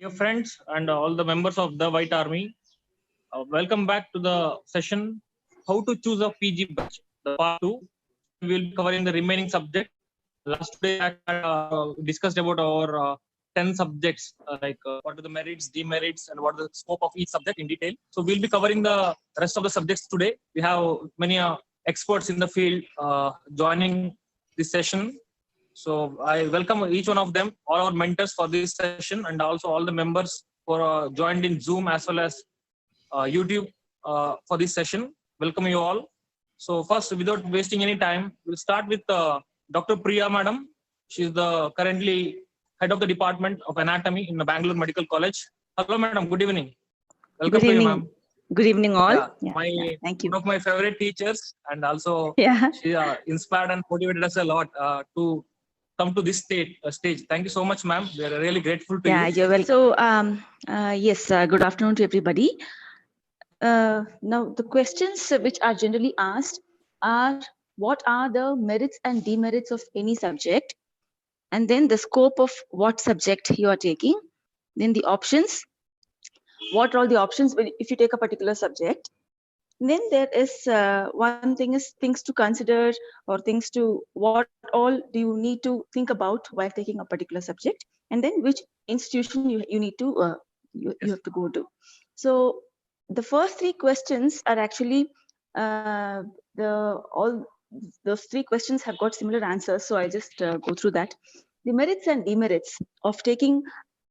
Dear friends and all the members of the White Army, welcome back to the session How to Choose a PG Batch, the part 2. We will be covering the remaining subject. Last day I had discussed about our 10 subjects, what are the merits, demerits, and what are the scope of each subject in detail. So we'll be covering the rest of the subjects today. We have many experts in the field joining this session. So I welcome each one of them, all our mentors for this session, and also all the members who are joined in Zoom as well as YouTube for this session. Welcome you all. So first, without wasting any time, we'll start with Dr. Priya Madam. She is the currently head of the Department of Anatomy in the Bangalore Medical College. Hello, Madam. Good evening. Welcome Good to you, evening. ma'am. Good evening, all. Thank you. One of my favorite teachers, and also she inspired and motivated us a lot to come to this stage. Thank you so much, ma'am. We are really grateful to you. You're welcome. So, yes, good afternoon to everybody. Now, the questions which are generally asked are, what are the merits and demerits of any subject? And then the scope of what subject you are taking. Then the options. What are all the options if you take a particular subject? Then there is one thing is things to consider, or things to what all do you need to think about while taking a particular subject, and then which institution you need to you have to go to. So the first three questions are actually all those three questions have got similar answers, so I just go through that. The merits and demerits of taking,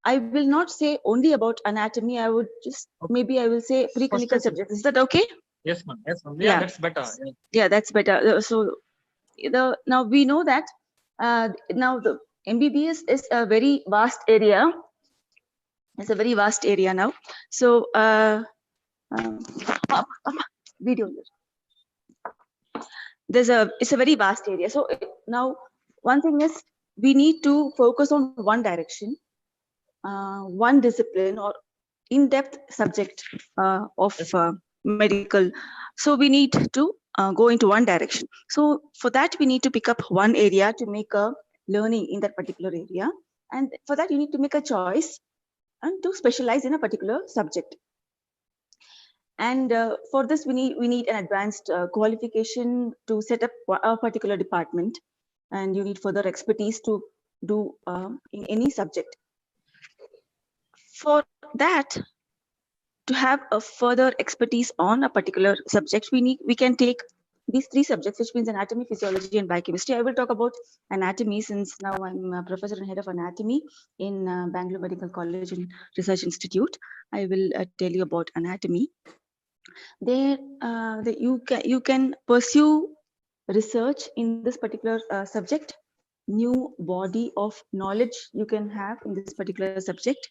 I will not say only about anatomy. I would just maybe I will say preclinical subjects. Is that okay? Yes, ma'am. Yes, ma'am. Yeah, that's better. Yeah, that's better. So now we know that now the MBBS is a very vast area. It's a very vast area now. So video. It's a very vast area. So now one thing is we need to focus on one direction, one discipline or in-depth subject of medical. So we need to go into one direction. So for that, we need to pick up one area to make a learning in that particular area. And for that, you need to make a choice and to specialize in a particular subject. And for this, we need an advanced qualification to set up a particular department. And you need further expertise to do in any subject. For that, to have a further expertise on a particular subject, we can take these three subjects, which means anatomy, physiology, and biochemistry. I will talk about anatomy since now I'm a professor and head of anatomy in Bangalore Medical College and Research Institute. I will tell you about anatomy. There, you can pursue research in this particular subject. New body of knowledge you can have in this particular subject.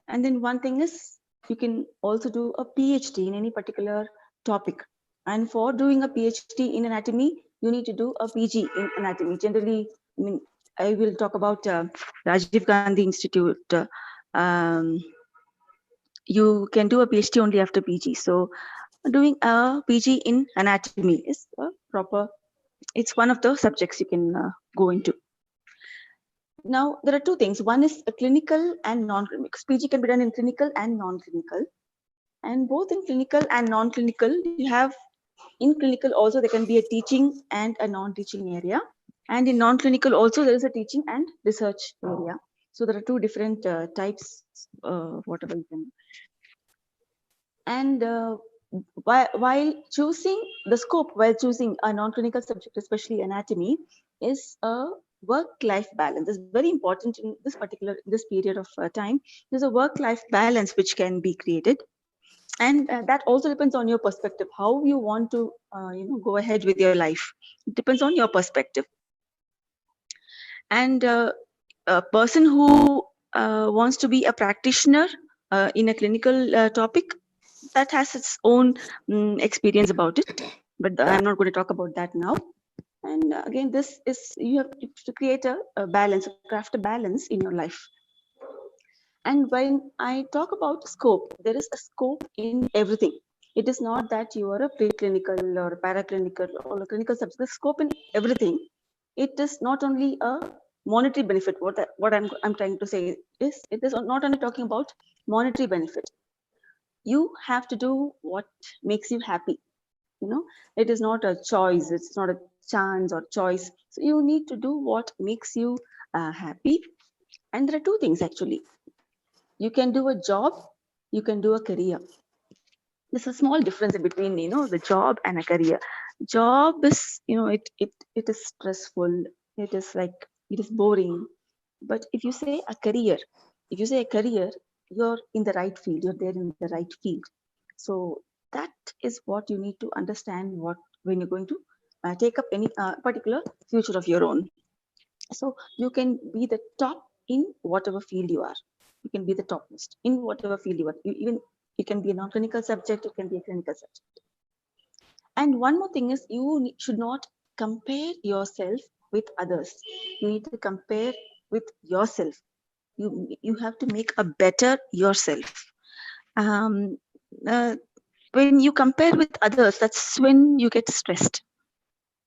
And then one thing is, you can also do a PhD in any particular topic. And for doing a PhD in anatomy, you need to do a PG in anatomy. Generally, I will talk about Rajiv Gandhi Institute. You can do a PhD only after PG. So doing a PG in anatomy is a proper, it's one of the subjects you can go into. Now, there are two things. One is a clinical and non-clinical. PG can be done in clinical and non-clinical. And both in clinical and non-clinical, you have in clinical also there can be a teaching and a non-teaching area. And in non-clinical also there is a teaching and research area. So there are two different types, whatever you can. And while choosing the scope, while choosing a non-clinical subject, especially anatomy, is a work-life balance. Is very important in this period of time. There's a work-life balance which can be created, and that also depends on your perspective, how you want to go ahead with your life. It depends on your perspective. And a person who wants to be a practitioner in a clinical topic, that has its own experience about it, but I'm not going to talk about that now. And again, this is, you have to create a balance, craft a balance in your life. And when I talk about scope, there is a scope in everything. It is not that you are a preclinical or paraclinical or a clinical subject. The scope in everything. It is not only a monetary benefit. What I'm trying to say is, it is not only talking about monetary benefit. You have to do what makes you happy. It is not a choice. It's not a chance or choice. So you need to do what makes you happy. And there are two things actually. You can do a job. You can do a career. There's a small difference in between the job and a career. Job is it is stressful. It is like, it is boring. But if you say a career, you're in the right field. You're there in the right field. So that is what you need to understand when you're going to take up any particular future of your own. So you can be the top in whatever field you are. You can be the topmost in whatever field you are. Even it can be a non-clinical subject, it can be a clinical subject. And one more thing is, you should not compare yourself with others. You need to compare with yourself. You have to make a better yourself. Um, when you compare with others, that's when you get stressed.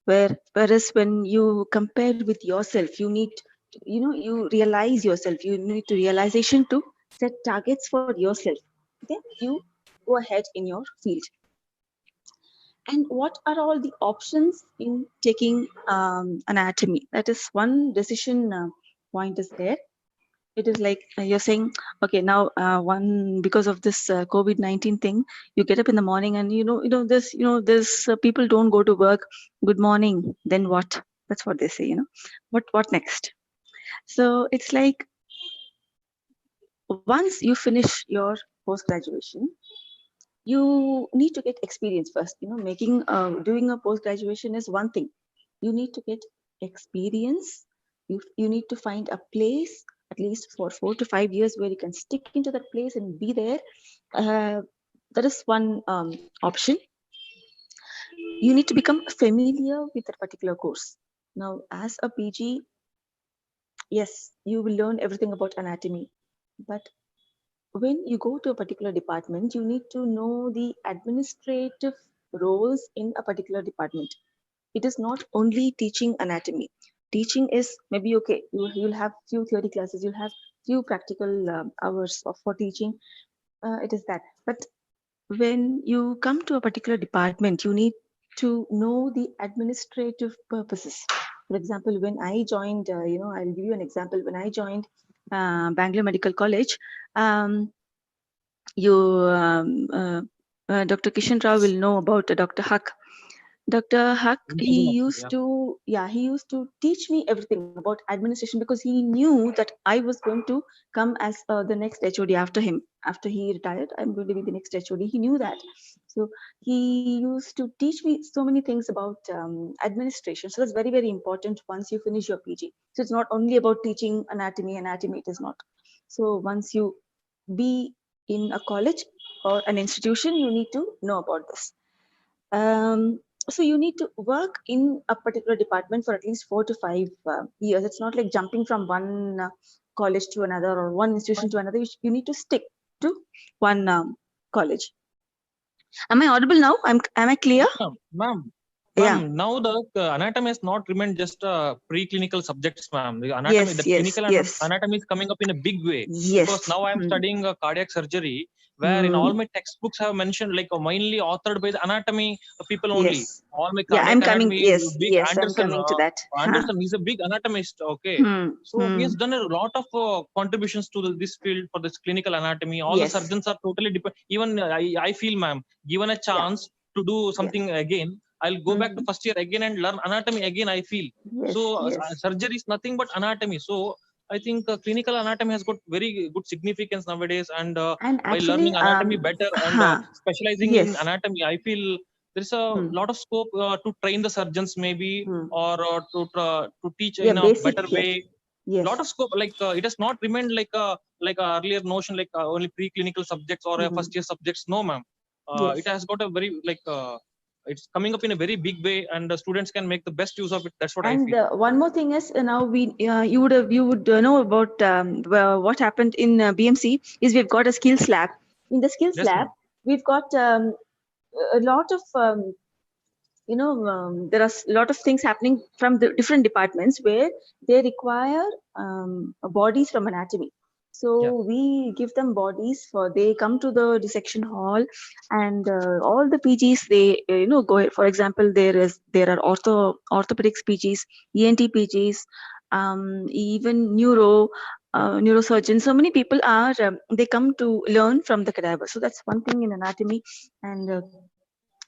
Whereas when you compare with yourself, you need you realize yourself. You need to realization to set targets for yourself. Then you go ahead in your field. And what are all the options in taking anatomy? That is one decision point is there. It is like you're saying, okay, now because of this COVID-19 thing, you get up in the morning and this people don't go to work. Good morning. Then what? That's what they say. What next? So it's like, once you finish your post graduation, you need to get experience first. Doing a post graduation is one thing. You need to get experience. You need to find a place at least for 4 to 5 years where you can stick into that place and be there. That is one option. You need to become familiar with that particular course. Now, as a PG, yes, you will learn everything about anatomy, but when you go to a particular department, you need to know the administrative roles in a particular department. It is not only teaching anatomy. Teaching is maybe okay. You'll have few theory classes. You'll have few practical hours for teaching. It is that. But when you come to a particular department, you need to know the administrative purposes. For example, when I joined, I'll give you an example. When I joined Bangalore Medical College, Dr. Kishan Rao will know about Dr. Huck. Dr. Huck, he used to teach me everything about administration, because he knew that I was going to come as the next HOD after him. After he retired, I'm going to be the next HOD. He knew that. So he used to teach me so many things about administration. So that's very, very important once you finish your PG. So it's not only about teaching anatomy, it is not. So once you be in a college or an institution, you need to know about this. So you need to work in a particular department for at least 4 to 5 years. It's not like jumping from one college to another or one institution to another. You need to stick to one college. Am I audible now? Am I clear? Ma'am, Yeah. now the anatomy has not remained just preclinical subjects, ma'am. The anatomy, clinical anatomy is coming up in a big way. Yes. Because now I'm studying cardiac surgery, where in all my textbooks have mentioned mainly authored by the anatomy people only. Yes. All my cardiac I'm coming. anatomy, Yes, Anderson, I'm coming to that. Anderson, he's a big anatomist. Okay, so he has done a lot of contributions to this field for this clinical anatomy. All the surgeons are totally dependent. Even I feel, ma'am, given a chance to do something again, I'll go back to first year again and learn anatomy again, I feel. Surgery is nothing but anatomy. So I think clinical anatomy has got very good significance nowadays, and actually, by learning anatomy better and specializing in anatomy, I feel there's a lot of scope to train the surgeons maybe, or to teach in a better way. Lot of scope, like it has not remained like a earlier notion, like only preclinical subjects or first year subjects. No, ma'am. It has got a very it's coming up in a very big way, and the students can make the best use of it. That's what I feel. And one more thing is, now you would know about what happened in BMC is we've got a skills lab. In the skills lab, we've got a lot of there are a lot of things happening from the different departments where they require bodies from anatomy. So we give them bodies they come to the dissection hall, and all the PGs they go. For example, there are orthopedics PGs, ENT PGs, even neurosurgeons. So many people are they come to learn from the cadaver. So that's one thing in anatomy, and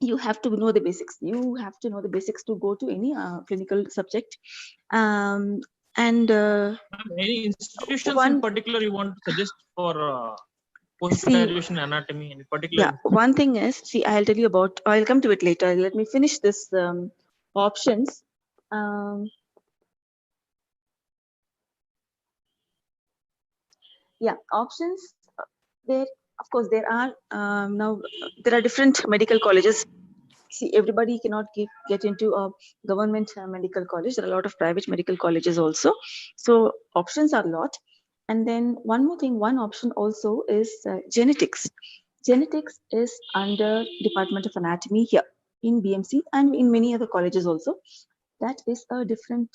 you have to know the basics. You have to know the basics to go to any clinical subject. And Any institutions in one particular you want to suggest for post see graduation anatomy in particular? yeah, one thing is, I'll tell you about, I'll come to it later. Let me finish this options. Yeah, options. There, of course, there are now there are different medical colleges. See, everybody cannot get into a government medical college. There are a lot of private medical colleges also. So options are a lot. And then one more thing, one option also is genetics. Genetics is under Department of Anatomy here in BMC and in many other colleges also. That is a different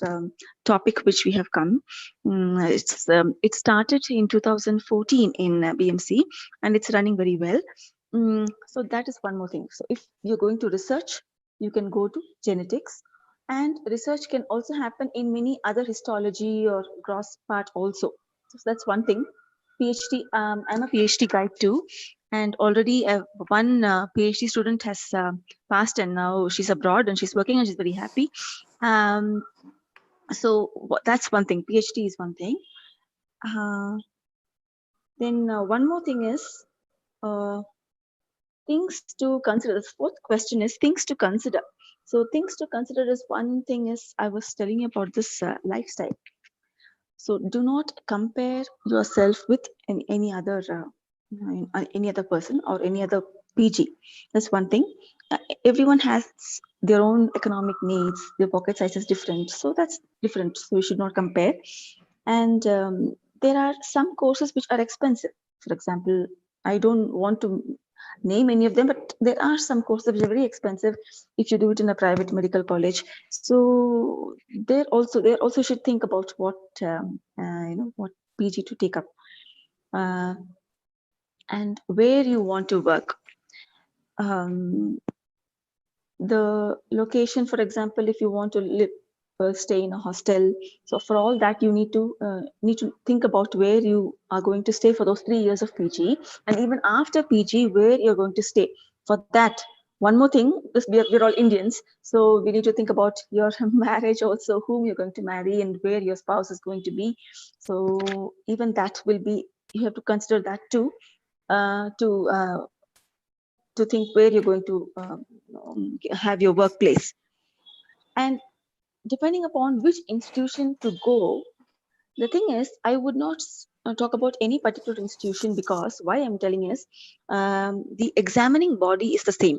topic which we have come. It started in 2014 in BMC, and it's running very well. So that is one more thing. So if you're going to research, you can go to genetics, and research can also happen in many other histology or gross part also. So that's one thing. PhD, I'm a PhD guide too, and already one PhD student has passed, and now she's abroad and she's working and she's very happy. So that's one thing. PhD is one thing. Then one more thing is things to consider. The fourth question is things to consider. So things to consider is one thing is I was telling you about this lifestyle. So do not compare yourself with any other person or any other PG. That's one thing. Everyone has their own economic needs. Their pocket size is different, so that's different. So we should not compare. And there are some courses which are expensive. For example, I don't want to name any of them, but there are some courses which are very expensive if you do it in a private medical college. So there also should think about what what PG to take up and where you want to work. The location, for example, if you want to live stay in a hostel, so for all that you need to think about where you are going to stay for those 3 years of PG, and even after PG where you're going to stay. For that, one more thing, because we're all Indians, so we need to think about your marriage also, whom you're going to marry and where your spouse is going to be. So even that will be, you have to consider that too, to think where you're going to have your workplace. And depending upon which institution to go, the thing is, I would not talk about any particular institution, because why I'm telling is the examining body is the same.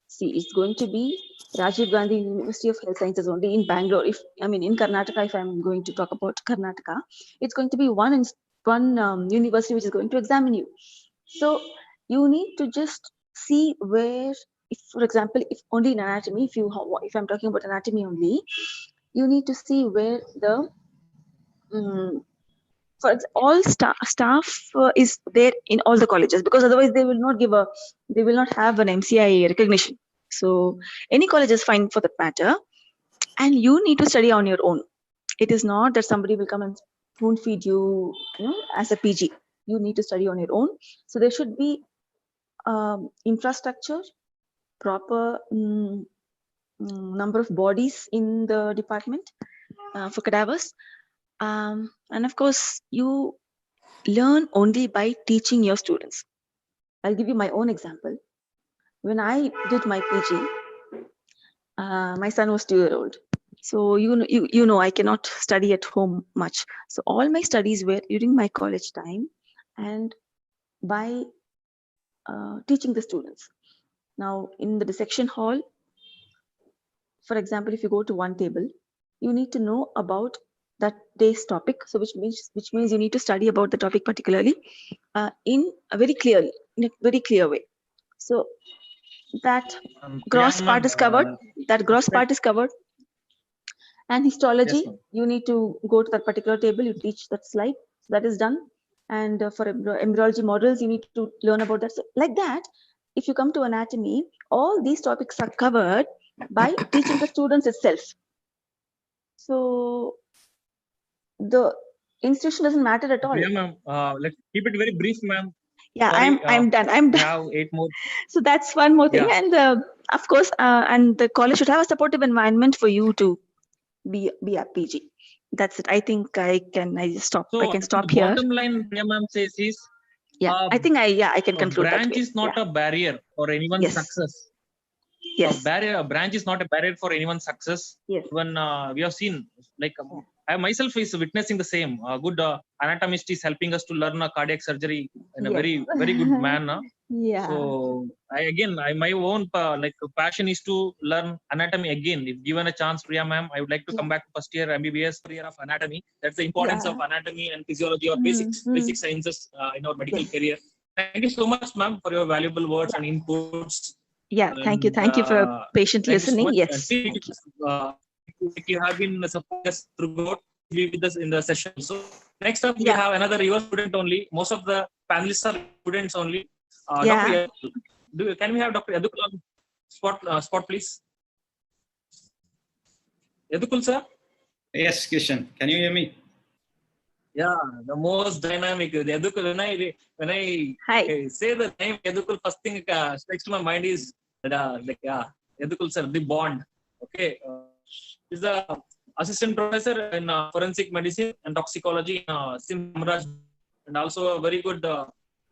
See, it's going to be Rajiv Gandhi University of Health Sciences only in Bangalore. In Karnataka, if I'm going to talk about Karnataka, it's going to be one university which is going to examine you. So you need to just see where, if, for example, if only in anatomy, if I'm talking about anatomy only, you need to see where the for all staff is there in all the colleges, because otherwise they will not have an MCI recognition. So any college is fine for that matter, and you need to study on your own. It is not that somebody will come and spoon feed you, as a PG. You need to study on your own. So there should be infrastructure, proper number of bodies in the department for cadavers. And of course, you learn only by teaching your students. I'll give you my own example. When I did my PG, my son was 2 years old. So you know I cannot study at home much. So all my studies were during my college time and by teaching the students. Now in the dissection hall, for example, if you go to one table, you need to know about that day's topic. So which means you need to study about the topic particularly in a very clear way. So that Priya gross ma'am, part is covered. That gross part is covered. And histology, yes, ma'am. you need to go to that particular table, you teach that slide. So that is done. And for embryology models, you need to learn about that. So like that, if you come to anatomy, all these topics are covered by teaching the students itself. So the institution doesn't matter at all. Priya ma'am, let's keep it very brief, ma'am. Yeah, Sorry, I'm done. I'm we done. have 8 more. So that's one more thing. Yeah. And of course, and the college should have a supportive environment for you to be a PG. That's it. I think I can stop. I So can the stop here. bottom line, Priya ma'am says is, Yeah, I think I can a conclude that branch way. is not Yeah. a barrier for anyone's Yes. success. Yes. A branch is not a barrier for anyone's success. Yes. When we have seen, like, I myself is witnessing the same. A good anatomist is helping us to learn a cardiac surgery in a Yes. very, very good manner. Yeah. So my own passion is to learn anatomy again. If given a chance, Priya ma'am, I would like to come back to first year MBBS, year of anatomy. That's the importance of anatomy and physiology or basic sciences in our medical career. Thank you so much, ma'am, for your valuable words and inputs. Yeah, thank you. Thank you for patient Thank you so listening. much. Yes. And you have been supporting us throughout, be with us in the session. So next up, we have another your student only. Most of the panelists are students only. Yeah. Can we have Dr. Yadukul on spot, please? Yadukul, sir? Yes, Kishan. Can you hear me? Yeah, the most dynamic. Yadukul, when I say the name Yadukul, first thing strikes to my mind is Yadukul, sir, the bond. Okay. He's the assistant professor in forensic medicine and toxicology in Simraj, and also a very good,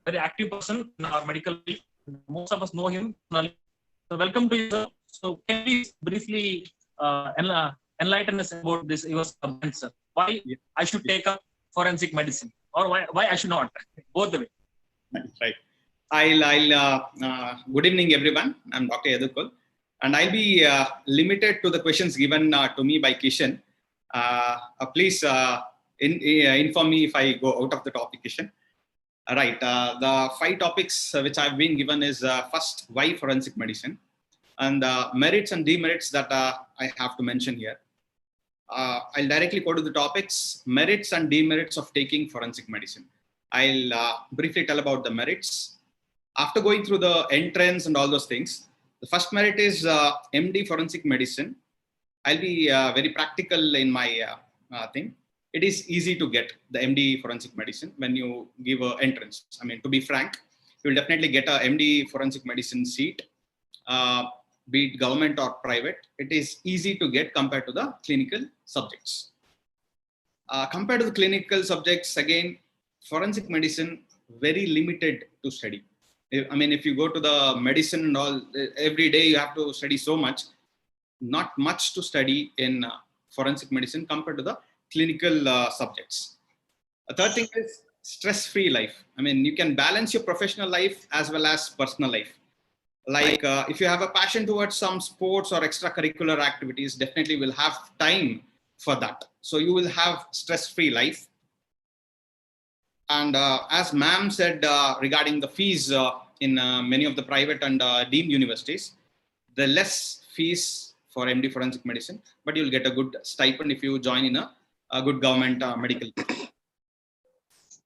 very active person in our medical field. Most of us know him. So welcome to you, sir. So can you briefly enlighten us about this? Your comment, sir. Why I should take up forensic medicine, or why I should not? Both the way. Right. Good evening, everyone. I'm Dr. Yadukul, and I'll be limited to the questions given to me by Kishan. Please inform me if I go out of the topic, Kishan. Right. The 5 topics which I've been given is first, why forensic medicine, and merits and demerits that I have to mention here. I'll directly go to the topics, merits and demerits of taking forensic medicine. I'll briefly tell about the merits. After going through the entrance and all those things, the first merit is MD forensic medicine. I'll be very practical in my thing. It is easy to get the MD forensic medicine when you give an entrance. I mean, to be frank, you will definitely get a MD forensic medicine seat, be it government or private. It is easy to get compared to the clinical subjects. Compared to the clinical subjects, again, forensic medicine, very limited to study. I mean, if you go to the medicine and all, every day you have to study so much, not much to study in forensic medicine compared to the clinical subjects. A third thing is stress-free life. I mean, you can balance your professional life as well as personal life. Like if you have a passion towards some sports or extracurricular activities, definitely will have time for that. So you will have stress-free life. And as ma'am said regarding the fees in many of the private and deemed universities, the less fees for MD forensic medicine, but you'll get a good stipend if you join in a good government medical.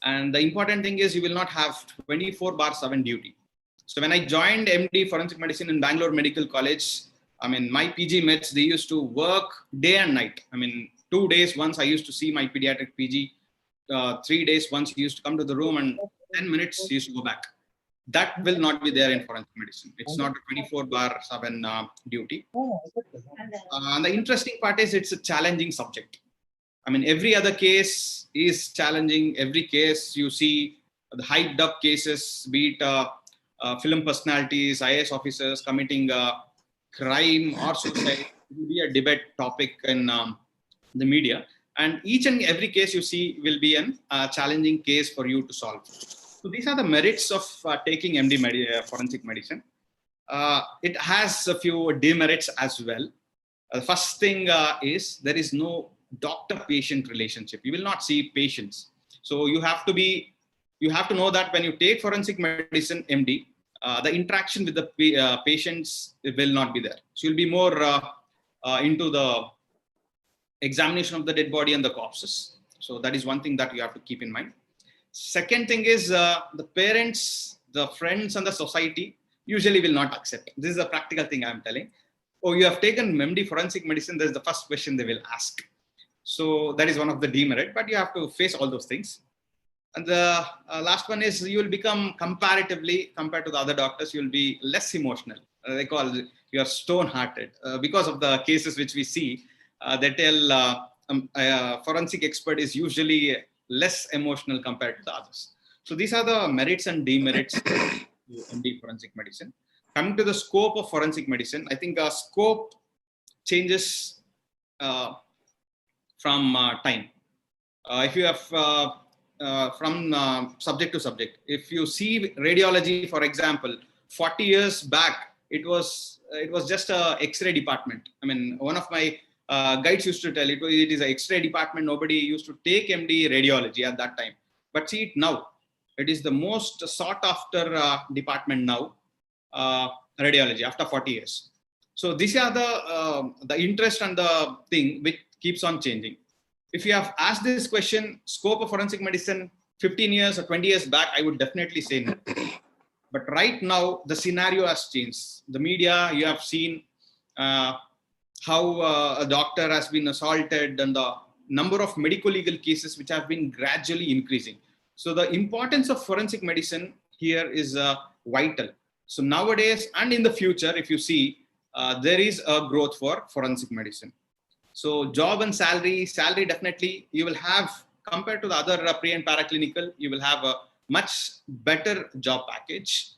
And the important thing is you will not have 24/7 duty. So when I joined MD forensic medicine in Bangalore Medical College, I mean, my PG mates, they used to work day and night. I mean, 2 days once I used to see my pediatric PG, 3 days once he used to come to the room, and 10 minutes he used to go back. That will not be there in forensic medicine. It's not a 24/7 duty. The interesting part is it's a challenging subject. I mean, every other case is challenging. Every case you see the hyped up cases, be it film personalities, IAS officers committing crime or suicide. It will be a debate topic in the media. And each and every case you see will be a challenging case for you to solve. So these are the merits of taking MD forensic medicine. It has a few demerits as well. The first thing is there is no doctor-patient relationship. You will not see patients. So you have to know that when you take forensic medicine MD, the interaction with the patients will not be there. So you'll be more into the examination of the dead body and the corpses. So that is one thing that you have to keep in mind. Second thing is the parents, the friends and the society usually will not accept. This is a practical thing I'm telling. Oh, you have taken MD forensic medicine. That's the first question they will ask. So that is one of the demerit, but you have to face all those things. And the last one is you will become comparatively, compared to the other doctors, you will be less emotional. They call you are stone-hearted because of the cases which we see. They tell forensic expert is usually less emotional compared to the others. So these are the merits and demerits to MD forensic medicine. Coming to the scope of forensic medicine, I think scope changes from time. If you have from subject to subject, if you see radiology, for example, 40 years back, it was just a X-ray department. I mean, one of my guides used to tell it is an X-ray department. Nobody used to take MD radiology at that time. But see it now. It is the most sought after department now, radiology, after 40 years. So these are the interest and the thing which keeps on changing. If you have asked this question, scope of forensic medicine 15 years or 20 years back, I would definitely say no. But right now, the scenario has changed. The media, you have seen how a doctor has been assaulted and the number of medical legal cases which have been gradually increasing. So the importance of forensic medicine here is vital. So nowadays and in the future, if you see, there is a growth for forensic medicine. So job and salary definitely you will have, compared to the other pre and paraclinical, you will have a much better job package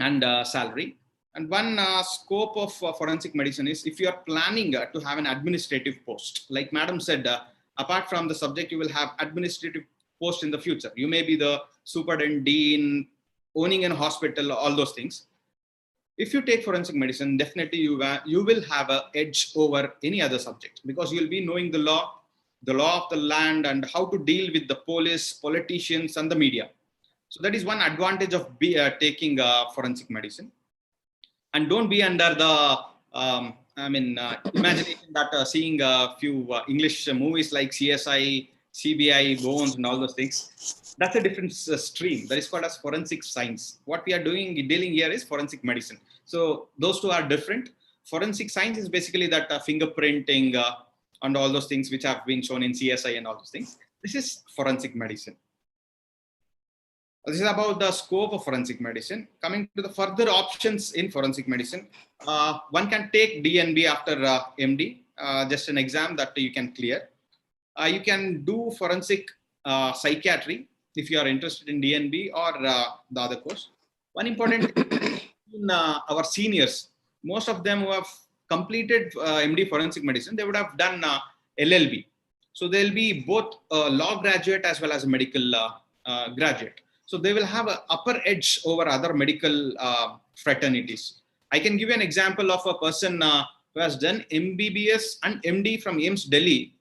and salary. And one scope of forensic medicine is if you are planning to have an administrative post, like Madam said, apart from the subject, you will have administrative post in the future. You may be the superintendent, dean, owning a hospital, all those things. If you take forensic medicine, definitely you will have an edge over any other subject, because you'll be knowing the law of the land, and how to deal with the police, politicians, and the media. So that is one advantage of taking forensic medicine. And don't be under the imagination that seeing a few English movies like CSI, CBI, Bones, and all those things. That's a different stream. That is called as forensic science. What we are dealing here is forensic medicine. So those two are different. Forensic science is basically that fingerprinting and all those things which have been shown in CSI and all those things. This is forensic medicine. This is about the scope of forensic medicine. Coming to the further options in forensic medicine, one can take DNB after MD, just an exam that you can clear. You can do forensic psychiatry if you are interested in DNB or the other course. One important in our seniors, most of them who have completed MD forensic medicine, they would have done LLB. So they'll be both a law graduate as well as a medical graduate. So they will have an upper edge over other medical fraternities. I can give you an example of a person who has done MBBS and MD from AIIMS Delhi.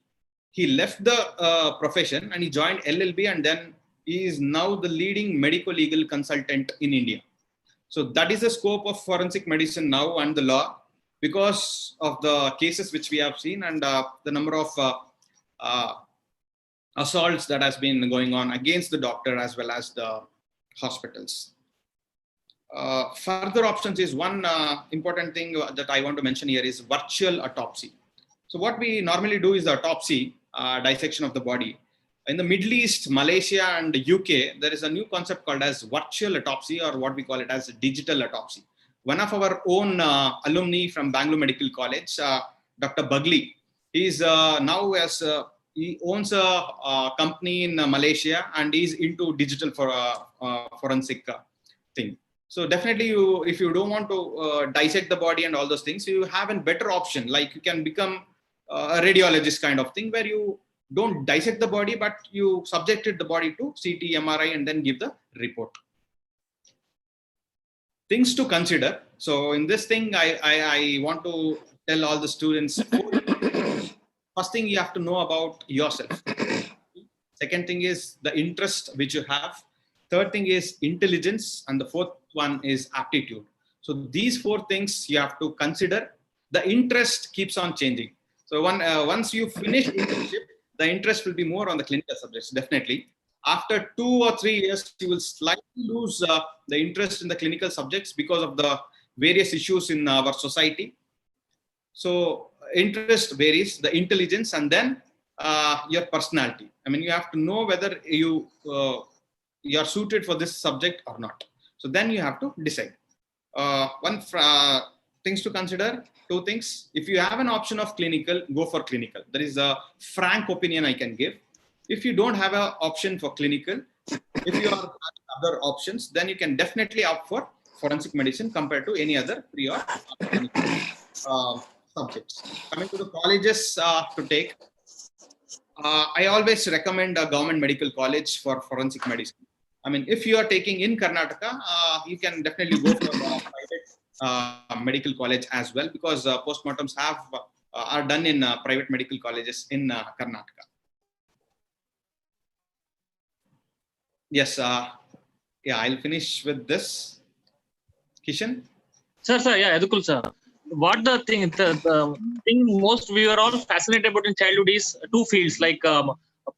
He left the profession and he joined LLB, and then he is now the leading medical legal consultant in India. So that is the scope of forensic medicine now and the law, because of the cases which we have seen and the number of assaults that has been going on against the doctor as well as the hospitals. Further options is one important thing that I want to mention here is virtual autopsy. So what we normally do is the autopsy, dissection of the body. In the Middle East, Malaysia and UK, there is a new concept called as virtual autopsy, or what we call it as digital autopsy. One of our own alumni from Bangalore Medical College, Dr. Bagli, is now he owns a company in Malaysia and is into digital forensic thing. So definitely if you don't want to dissect the body and all those things, you have a better option. Like you can become a radiologist kind of thing, where you don't dissect the body, but you subjected the body to CT, MRI, and then give the report. Things to consider. So in this thing, I want to tell all the students, first thing you have to know about yourself. Second thing is the interest which you have. Third thing is intelligence. And the fourth one is aptitude. So these 4 things you have to consider. The interest keeps on changing. So once you finish internship, the interest will be more on the clinical subjects, definitely. After 2 or 3 years, you will slightly lose the interest in the clinical subjects because of the various issues in our society. So interest varies, the intelligence, and then your personality. I mean, you have to know whether you are suited for this subject or not. So then you have to decide. Things to consider, 2 things. If you have an option of clinical, go for clinical. That is a frank opinion I can give. If you don't have an option for clinical, if you have other options, then you can definitely opt for forensic medicine compared to any other pre or subjects. Coming to the colleges to take, I always recommend a government medical college for forensic medicine. I mean, if you are taking in Karnataka, you can definitely go for a private medical college as well, because postmortems are done in private medical colleges in Karnataka. Yes, yeah, I'll finish with this. Kishan? Sir, yeah, Edukul, sir. What the thing most we were all fascinated about in childhood is 2 fields, like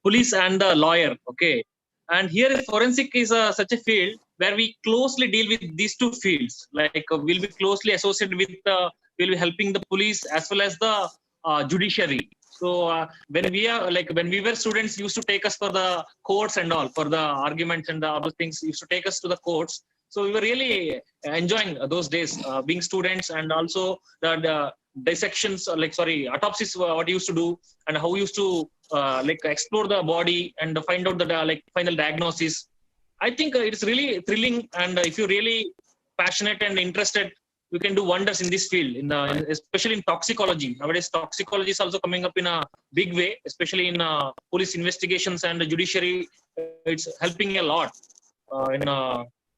police and the lawyer. Okay. And here forensic is such a field where we closely deal with these 2 fields. Like we'll be closely associated with, we'll be helping the police as well as the judiciary. So when we were students, used to take us for the courts and all, for the arguments and the other things, used to take us to the courts. So we were really enjoying those days, being students, and also the dissections, autopsies, what we used to do, and how we used to explore the body and find out the final diagnosis. I think it's really thrilling, and if you're really passionate and interested, you can do wonders in this field, especially in toxicology. Nowadays, toxicology is also coming up in a big way, especially in police investigations and the judiciary. It's helping a lot in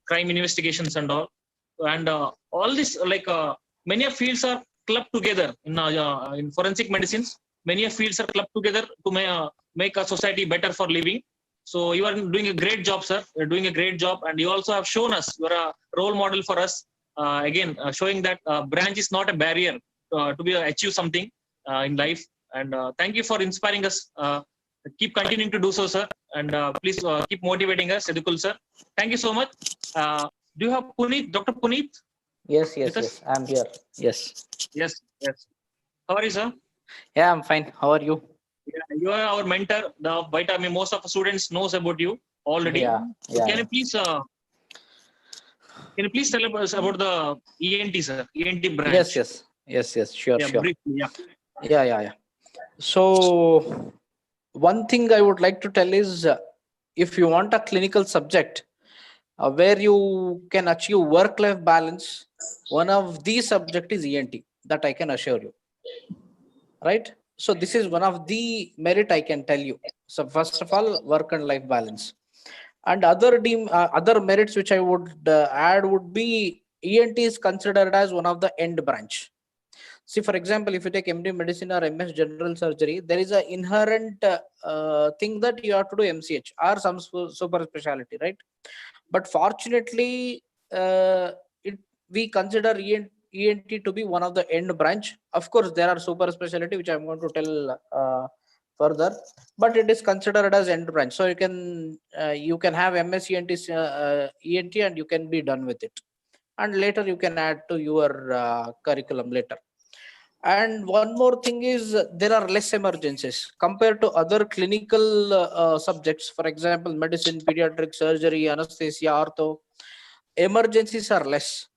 crime investigations and all. And all this, many fields are clubbed together in forensic medicines. Many fields are clubbed together to make a society better for living. So you are doing a great job, sir. You're doing a great job, and you also have shown us, you're a role model for us. Showing that branch is not a barrier to achieve something in life. And thank you for inspiring us. Keep continuing to do so, sir. And please keep motivating us, Edukul, sir. Thank you so much. Do you have Puneet, Dr. Puneet? Yes, I'm here. Yes. How are you, sir? Yeah, I'm fine. How are you? Yeah, you are our mentor. The White Army, most of the students knows about you already. Yeah. Can you please tell us about the ENT, sir? ENT branch. Yes. Sure. Briefly, Yeah. So one thing I would like to tell is, if you want a clinical subject where you can achieve work-life balance, one of these subjects is ENT. That I can assure you. Right? So this is one of the merit I can tell you. So first of all, work and life balance. And other merits which I would add would be, ENT is considered as one of the end branch. See, for example, if you take MD medicine or MS general surgery, there is an inherent thing that you have to do MCH or some super specialty, right? But fortunately, we consider ENT to be one of the end branch. Of course, there are super specialty which I'm going to tell further, but it is considered as end branch. So you can have MS ENT and you can be done with it, and later you can add to your curriculum later. And one more thing is, there are less emergencies compared to other clinical subjects. For example, medicine, pediatric surgery, anesthesia, ortho. Emergencies are less.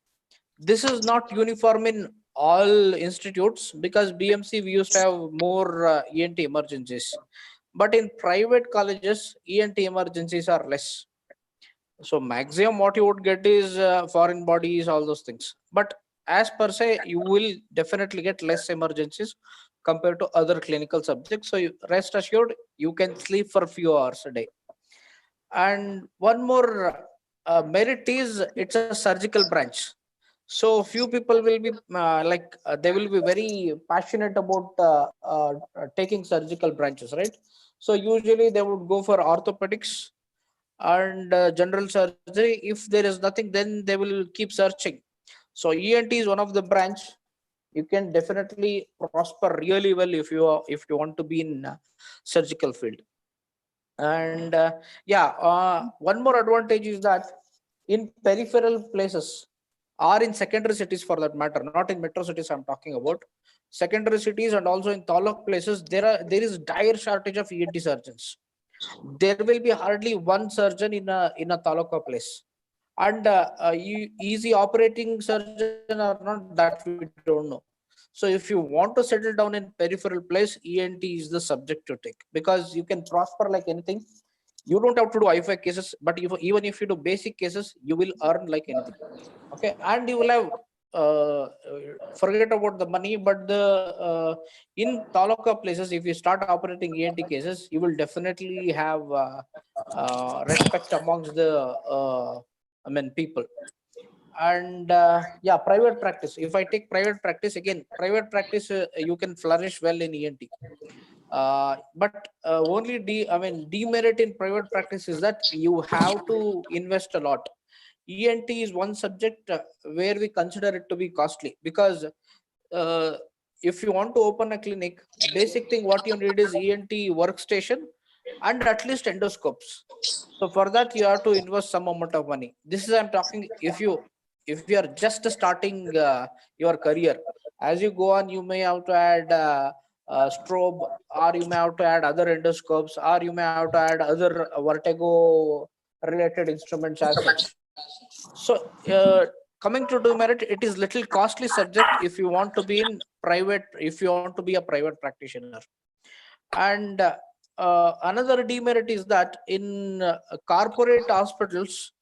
This is not uniform in all institutes, because BMC we used to have more ENT emergencies. But in private colleges, ENT emergencies are less. So maximum what you would get is foreign bodies, all those things. But as per se, you will definitely get less emergencies compared to other clinical subjects. So rest assured, you can sleep for a few hours a day. And one more merit is, it's a surgical branch. So few people will be they will be very passionate about taking surgical branches, right? So usually they would go for orthopedics and general surgery. If there is nothing, then they will keep searching. So ENT is one of the branch. You can definitely prosper really well if you want to be in surgical field. And one more advantage is that in peripheral places or in secondary cities, for that matter, not in metro cities I'm talking about, secondary cities and also in taluk places, there is dire shortage of ENT surgeons. There will be hardly one surgeon in a taluka place, and easy operating surgeon or not, that we don't know. So if you want to settle down in peripheral place, ENT is the subject to take, because you can prosper like anything. You don't have to do IFI cases, but even if you do basic cases, you will earn like anything. Okay, and you will have forget about the money, but the in taluka places, if you start operating ENT cases, you will definitely have respect amongst the people. And private practice. If I take private practice, again, private practice, you can flourish well in ENT. But only demerit in private practice is that you have to invest a lot. ENT is one subject where we consider it to be costly, because if you want to open a clinic, basic thing what you need is ENT workstation and at least endoscopes. So for that you have to invest some amount of money. This is I'm talking if you are just starting your career. As you go on, you may have to add strobe, or you may have to add other endoscopes, or you may have to add other vertigo related instruments as such. So coming to demerit, it is little costly subject if you want to be in private, if you want to be a private practitioner. And another demerit is that in corporate hospitals,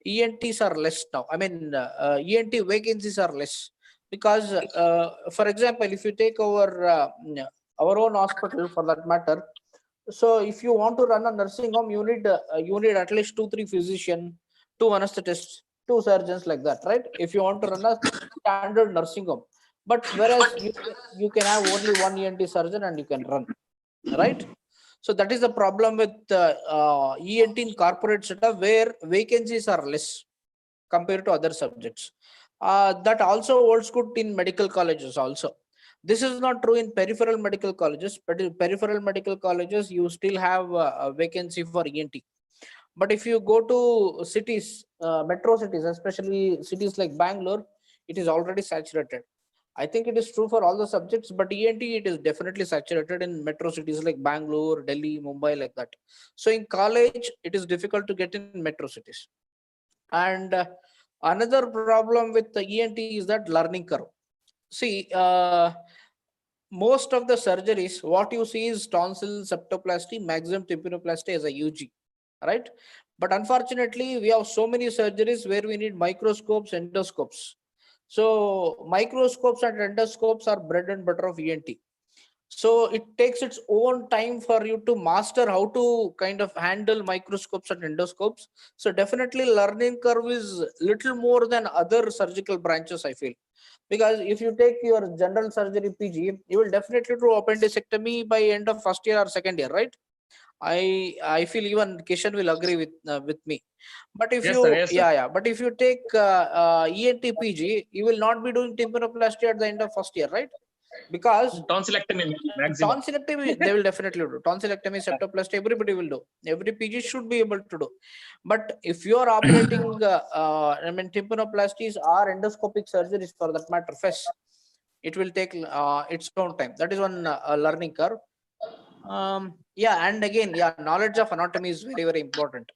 ENTs are less now. ENT vacancies are less, because for example, if you take our own hospital for that matter, so if you want to run a nursing home, you need at least 2-3 physicians, 2 anesthetists, 2 surgeons, like that, right? If you want to run a standard nursing home, but whereas you can have only 1 ENT surgeon and you can run, right? So that is the problem with ENT in corporate setup, where vacancies are less compared to other subjects. That also holds good in medical colleges also. This is not true in peripheral medical colleges, but in peripheral medical colleges, you still have a vacancy for ENT. But if you go to cities, metro cities, especially cities like Bangalore, it is already saturated. I think it is true for all the subjects, but ENT, it is definitely saturated in metro cities like Bangalore, Delhi, Mumbai, like that. So in college, it is difficult to get in metro cities. And another problem with the ENT is that learning curve. See, most of the surgeries, what you see is tonsil, septoplasty, maximum tympanoplasty as a UG, right? But unfortunately, we have so many surgeries where we need microscopes, endoscopes. So microscopes and endoscopes are bread and butter of ENT. So it takes its own time for you to master how to kind of handle microscopes and endoscopes. So definitely learning curve is little more than other surgical branches, I feel. Because if you take your general surgery PG, you will definitely do appendicectomy by end of first year or second year, right? I feel even Kishan will agree with me. But if Yes, you sir. Yes, sir. but if you take ENT PG, you will not be doing tympanoplasty at the end of first year, right? Because Tonsillectomy maximum. tonsillectomy they will definitely do. Tonsillectomy, septoplasty, everybody will do. Every PG should be able to do. But if you are operating tympanoplasties or endoscopic surgeries for that matter, FES, it will take its own time. That is one learning curve. And again, knowledge of anatomy is very, very important.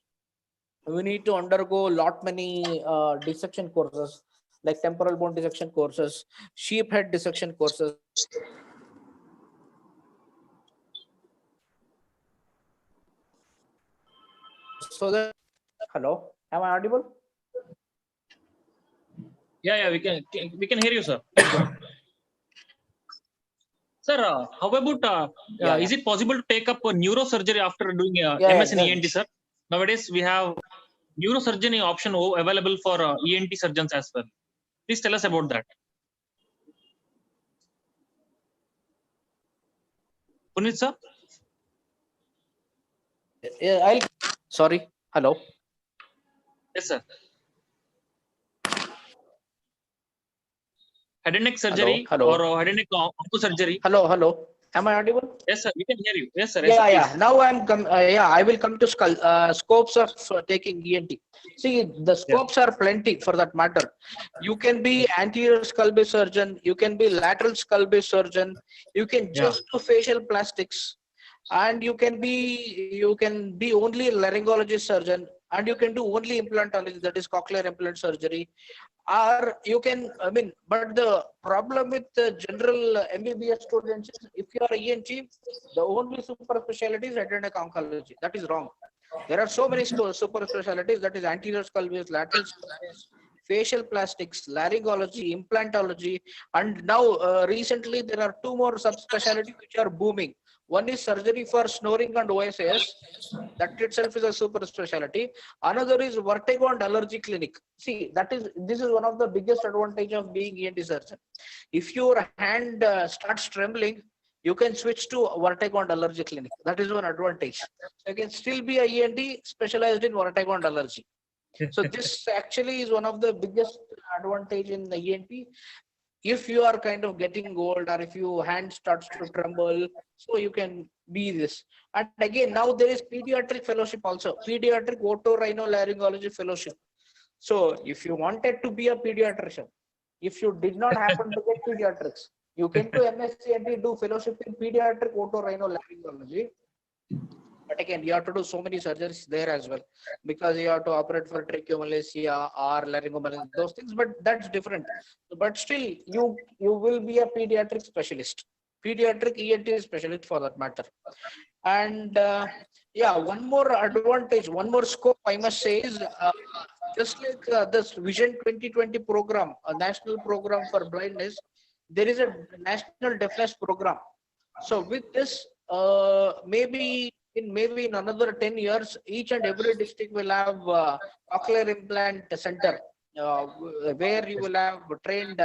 We need to undergo lot many dissection courses, like temporal bone dissection courses, sheep head dissection courses. So that, hello, am I audible? Yeah, we can hear you, sir. Please go on. Sir, how about is it possible to take up a neurosurgery after doing MS in ENT, sir? Nowadays, we have neurosurgery option available for ENT surgeons as well. Please tell us about that. Punit, sir? Sorry. Hello. Yes, sir. Head and neck surgery Hello. or head and neck onco surgery. Hello. Am I audible? Yes, sir. We can hear you. Yes, sir. Yes, sir, Yeah. please. Now I will come to scopes of taking ENT. See, the scopes are plenty for that matter. You can be anterior skull base surgeon. You can be lateral skull base surgeon. You can just do facial plastics, and you can be only laryngologist surgeon, and you can do only implantology, that is cochlear implant surgery. Or you can, but the problem with the general MBBS students is, if you are ENT, the only super specialty is head and neck oncology. That is wrong. There are so many super specialties, that is anterior skull base, lateral skull base, facial plastics, laryngology, implantology, and now recently there are two more subspecialties which are booming. One is surgery for snoring and OSAS. That itself is a super specialty. Another is vertigo and allergy clinic. See, this is one of the biggest advantage of being ENT surgeon. If your hand starts trembling, you can switch to vertigo and allergy clinic. That is one advantage. So you can still be a ENT specialized in vertigo and allergy. So this actually is one of the biggest advantage in the ENT. If you are kind of getting old, or if your hand starts to tremble, so you can be this. And again, now there is pediatric fellowship also, pediatric otorhinolaryngology fellowship. So if you wanted to be a pediatrician, if you did not happen to get pediatrics, you came to MSc and do fellowship in pediatric otorhinolaryngology. But again, you have to do so many surgeries there as well, because you have to operate for tracheomalacia or laryngomalacia, those things, but that's different. But still, you will be a pediatric specialist, pediatric ENT specialist for that matter. And one more advantage, one more scope I must say is, just like this Vision 2020 program, a national program for blindness, there is a national deafness program. So with this, maybe in another 10 years, each and every district will have cochlear implant center, where you will have trained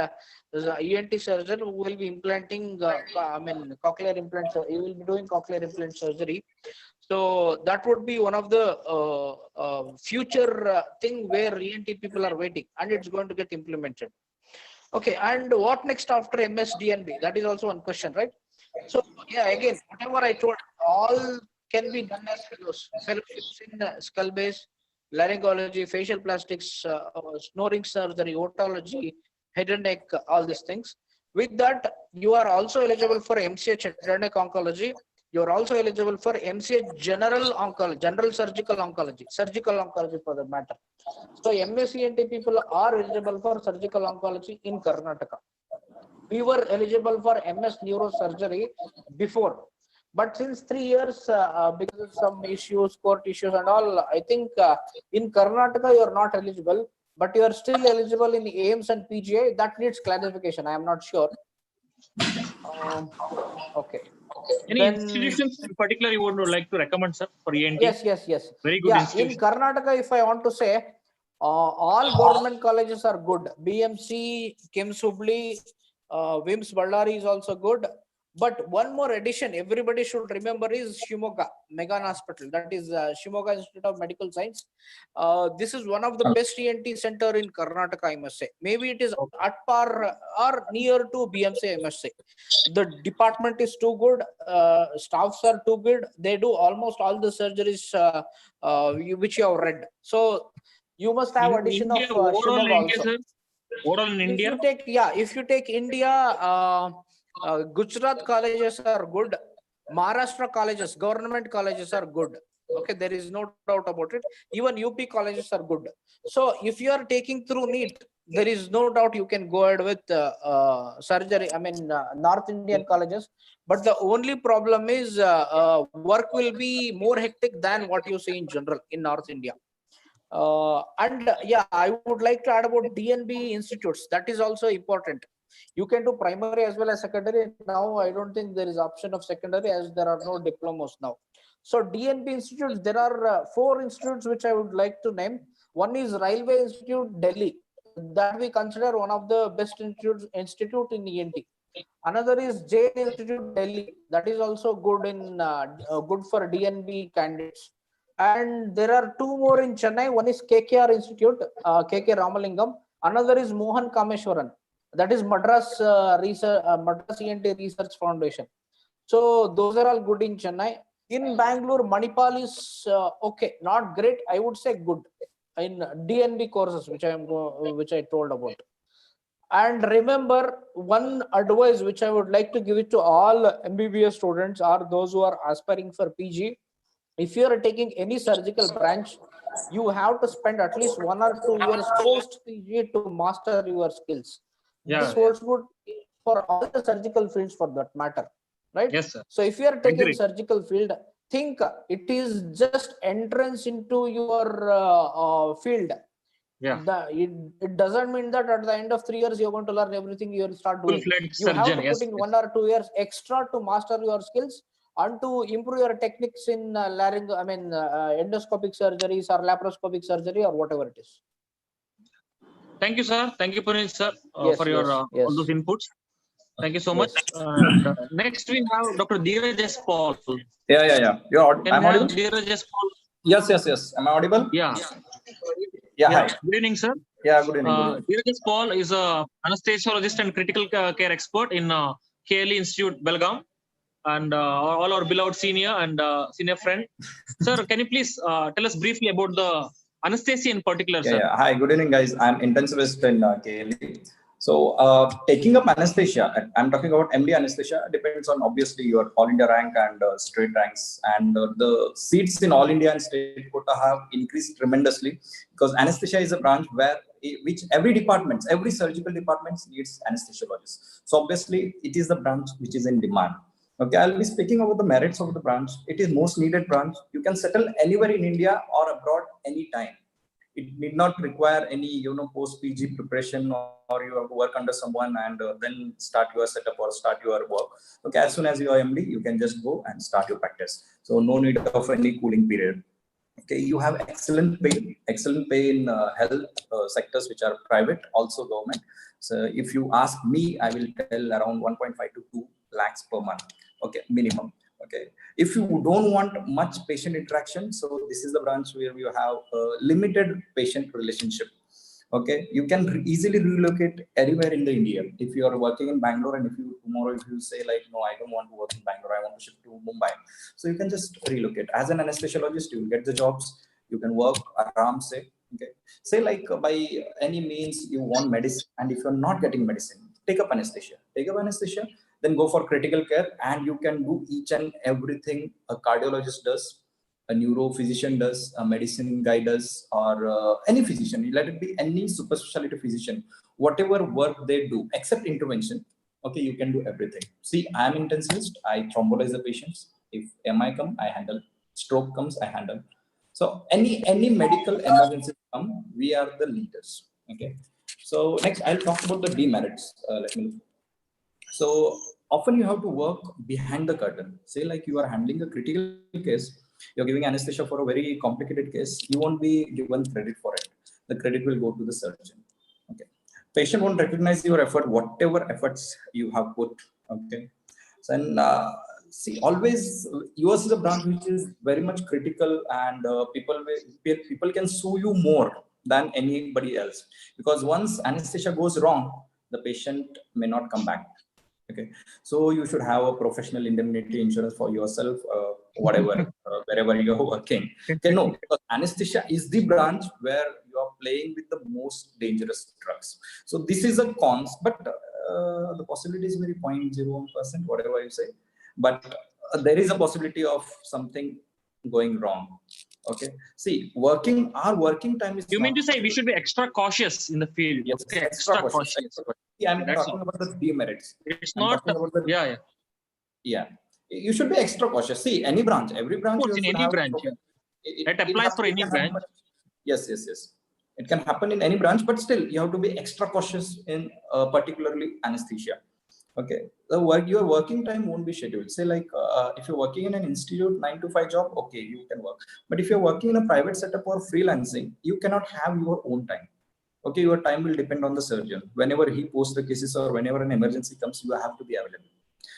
ENT surgeon who will be implanting, cochlear implants. He will be doing cochlear implant surgery. So that would be one of the future thing where ENT people are waiting, and it's going to get implemented. Okay, and what next after MSDNB? That is also one question, right? So yeah, again, whatever I told, all can be done as fellowships in skull base, laryngology, facial plastics, snoring surgery, otology, head and neck, all these things. With that, you are also eligible for MCH head and neck oncology. You are also eligible for MCH general oncology, general surgical oncology for the matter. So MSc people are eligible for surgical oncology in Karnataka. We were eligible for MS neurosurgery before, but since 3 years, because of some issues, court issues and all, I think in Karnataka you are not eligible, but you are still eligible in AIMS and PGI. That needs clarification. I am not sure. Okay. Any institutions in particular you would like to recommend, sir, for ENT? Yes. Very good institution. In Karnataka, if I want to say, all government colleges are good. BMC, KIMS Hubli, WIMS Ballari is also good. But one more addition everybody should remember is Shimoga Megan Hospital. That is Shimoga Institute of Medical Science. This is one of the best ENT center in Karnataka, I must say. Maybe it is at par or near to BMC, I must say. The department is too good. Staffs are too good. They do almost all the surgeries which you have read. So you must have addition India, of overall Shimoga India, also. sir. Overall in India. If you take India, Gujarat colleges are good. Maharashtra colleges, government colleges are good. Okay, there is no doubt about it. Even UP colleges are good. So if you are taking through NEET, there is no doubt you can go ahead with surgery. North Indian colleges. But the only problem is work will be more hectic than what you see in general in North India. I would like to add about DNB institutes. That is also important. You can do primary as well as secondary. Now I don't think there is option of secondary, as there are no diplomas now. So DNB institutes, there are 4 institutes which I would like to name. One is Railway Institute, Delhi. That we consider one of the best institute in ENT. Another is Jain Institute, Delhi. That is also good in good for DNB candidates. and there are two more in Chennai. One is KKR Institute, KK Ramalingam. Another is Mohan Kameshwaran. That is Madras Madras ENT Research Foundation. So those are all good in Chennai. In Bangalore, Manipal is okay, not great. I would say good in DNB courses, which I told about. And remember, one advice which I would like to give it to all MBBS students or those who are aspiring for PG. If you are taking any surgical branch, you have to spend at least 1 or 2 years post PG to master your skills. Yeah. This holds good for all the surgical fields for that matter, right? Yes, sir. So if you are taking Agree. surgical field, think it is just entrance into your field. Yeah. It doesn't mean that at the end of 3 years you're going to learn everything you will start doing. Full-fledged You have surgeon. to put in 1 or 2 years extra to master your skills and to improve your techniques in endoscopic surgeries or laparoscopic surgery or whatever it is. Thank you, sir. Thank you, Puneet, sir, Yes, for your yes. all those inputs. Thank you so Yes. much. And, next, we have Dr. Dheeraj S. Paul. Yeah. Can I'm we have audible? Dheeraj S. Paul? Yes. Am I audible? Yeah. Yeah. Hi. Good evening, sir. Yeah. Good evening. Good evening. Dheeraj S. Paul is a anesthesiologist and critical care expert in KLE Institute, Belgaum, and all our beloved senior and senior friend. Sir, can you please tell us briefly about the anesthesia in particular, sir? Yeah. Hi. Good evening, guys. I'm intensivist in KLE. So taking up anesthesia, I'm talking about MD anesthesia, depends on obviously your All India rank and state ranks, and the seats in All India and state quota have increased tremendously because anesthesia is a branch which every surgical department needs anesthesiologists. So obviously it is the branch which is in demand. Okay, I'll be speaking about the merits of the branch. It is most needed branch. You can settle anywhere in India or abroad anytime. It need not require any post PG preparation or you have to work under someone and then start your setup or start your work. Okay, as soon as you are MD, you can just go and start your practice. So no need of any cooling period. Okay, you have excellent pay in health sectors which are private, also government. So if you ask me, I will tell around 1.5 to 2 lakhs per month. Okay, minimum. Okay, if you don't want much patient interaction, so this is the branch where you have a limited patient relationship. Okay, you can easily relocate anywhere in the India. If you are working in Bangalore and if you say like, no, I don't want to work in Bangalore, I want to shift to Mumbai. So you can just relocate. As an anesthesiologist, you will get the jobs. You can work around, say, okay. Say like by any means you want medicine, and if you're not getting medicine, take up anesthesia. Then go for critical care, and you can do each and everything a cardiologist does, a neurophysician does, a medicine guy does, or any physician. Let it be any super specialty physician. Whatever work they do, except intervention, okay, you can do everything. See, I'm intensivist. I thrombolize the patients. If MI come, I handle. Stroke comes, I handle. So any medical emergency come, we are the leaders. Okay. So next, I'll talk about the demerits. Let me look. So often you have to work behind the curtain. Say like you are handling a critical case, you're giving anesthesia for a very complicated case, you won't be given credit for it. The credit will go to the surgeon. Okay. Patient won't recognize your effort, whatever efforts you have put. Okay. So, and see, always yours is a branch which is very much critical, and people can sue you more than anybody else, because once anesthesia goes wrong, the patient may not come back. Okay, so you should have a professional indemnity insurance for yourself, whatever, wherever you are working. Okay, no, because anesthesia is the branch where you are playing with the most dangerous drugs. So this is a cons, but the possibility is maybe 0.01%, whatever you say. But there is a possibility of something going wrong. Okay, see, our working time is. You mean to say we should be extra cautious in the field? Yes, okay, extra cautious. See, I'm talking about the demerits. It's not. Yeah. You should be extra cautious. See, any branch, every branch. In any branch. It applies for any branch. Yes. It can happen in any branch, but still you have to be extra cautious in particularly anesthesia. Okay, your working time won't be scheduled. Say like if you're working in an institute 9 to 5 job, okay, you can work. But if you're working in a private setup or freelancing, you cannot have your own time. Okay, your time will depend on the surgeon. Whenever he posts the cases or whenever an emergency comes, you have to be available.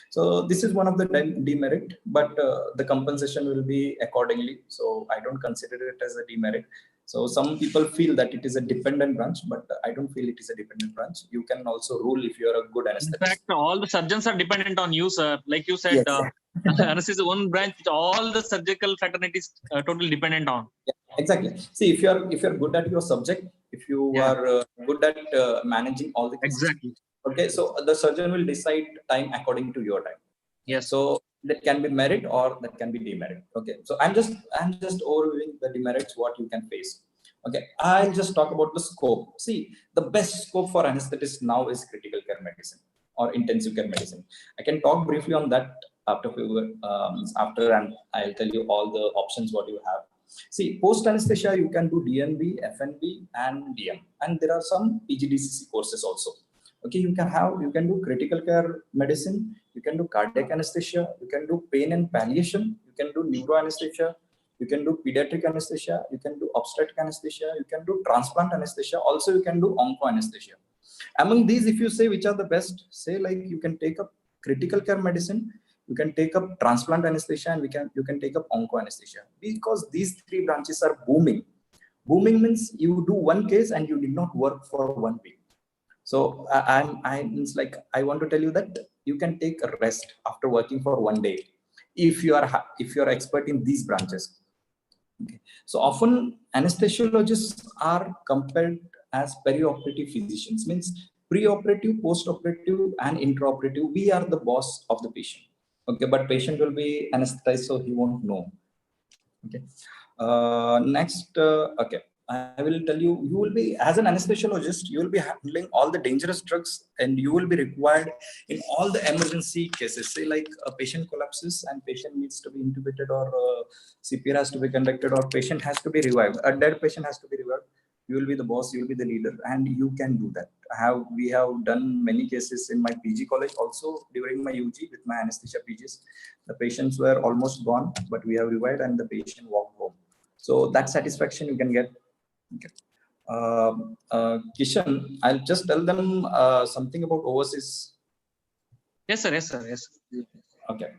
So this is one of the demerit, but the compensation will be accordingly. So I don't consider it as a demerit. So some people feel that it is a dependent branch, but I don't feel it is a dependent branch. You can also rule if you are a good In anesthetist. fact, all the surgeons are dependent on you, sir. Like you said, Yes. anesthesia is one branch which all the surgical fraternities totally dependent on. Yeah, exactly. See, if you're good at your subject, if you Yeah. are good at managing all the cases, Exactly. okay, so the surgeon will decide time according to your time. Yes. So that can be merit or that can be demerit. Okay, so I'm just overviewing the demerits what you can face. Okay, I'll just talk about the scope. See, the best scope for anesthetist now is critical care medicine or intensive care medicine. I can talk briefly on that after, and I'll tell you all the options what you have. See, post anesthesia you can do DNB, FNB, and DM, and there are some PGDCC courses also. Okay, you can do critical care medicine, you can do cardiac anesthesia, you can do pain and palliation, you can do neuro anesthesia, you can do pediatric anesthesia, you can do obstetric anesthesia, you can do transplant anesthesia, also you can do onco anesthesia. Among these, if you say which are the best, say like you can take up critical care medicine, you can take up transplant anesthesia, and you can take up onco anesthesia, because these three branches are booming. Booming means you do one case and you did not work for 1 week. So it's like I want to tell you that you can take a rest after working for 1 day if you are expert in these branches. Okay. So often anesthesiologists are compared as perioperative physicians, means pre-operative, post-operative, and intraoperative. We are the boss of the patient. Okay, but patient will be anesthetized, so he won't know. Okay. Next, okay. I will tell you, you will be, as an anesthesiologist, you will be handling all the dangerous drugs, and you will be required in all the emergency cases. Say like a patient collapses and patient needs to be intubated, or CPR has to be conducted, or patient has to be revived. A dead patient has to be revived. You will be the boss, you will be the leader, and you can do that. We have done many cases in my PG college also during my UG with my anesthesia PGs. The patients were almost gone, but we have revived and the patient walked home. So that satisfaction you can get. Okay. Kishan, I'll just tell them something about overseas. Yes, sir. Yes, sir. Yes. Okay.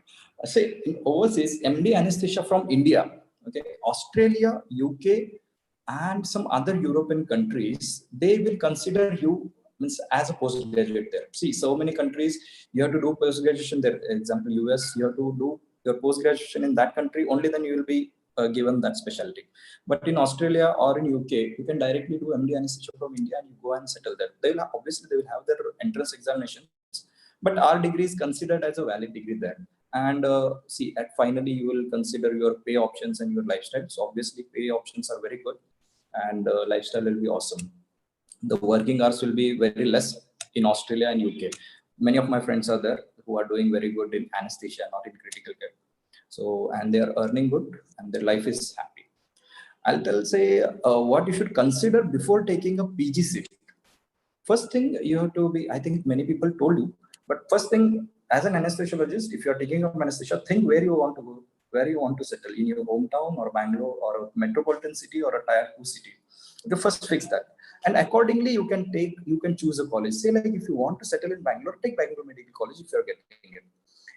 Say in overseas, MD anesthesia from India, okay, Australia, UK, and some other European countries, they will consider you means as a postgraduate there. See, so many countries you have to do post-graduation there. Example, US, you have to do your post-graduation in that country, only then you will be given that specialty. But in Australia or in UK, you can directly do MD anesthesia from India and you go and settle there. Obviously they will have their entrance examinations, but our degree is considered as a valid degree there. And see, at finally you will consider your pay options and your lifestyle. So obviously pay options are very good, and lifestyle will be awesome. The working hours will be very less in Australia and UK. Many of my friends are there who are doing very good in anesthesia, not in critical care. So, and they are earning good and their life is happy. I'll say what you should consider before taking a PG seat. First thing you have to be, I think many people told you, but first thing, as an anesthesiologist, if you are taking up anesthesia, think where you want to go, where you want to settle, in your hometown or Bangalore or a metropolitan city or a tier 2 city. Okay, first fix that. And accordingly, you can choose a college. Say like if you want to settle in Bangalore, take Bangalore Medical College if you're getting it.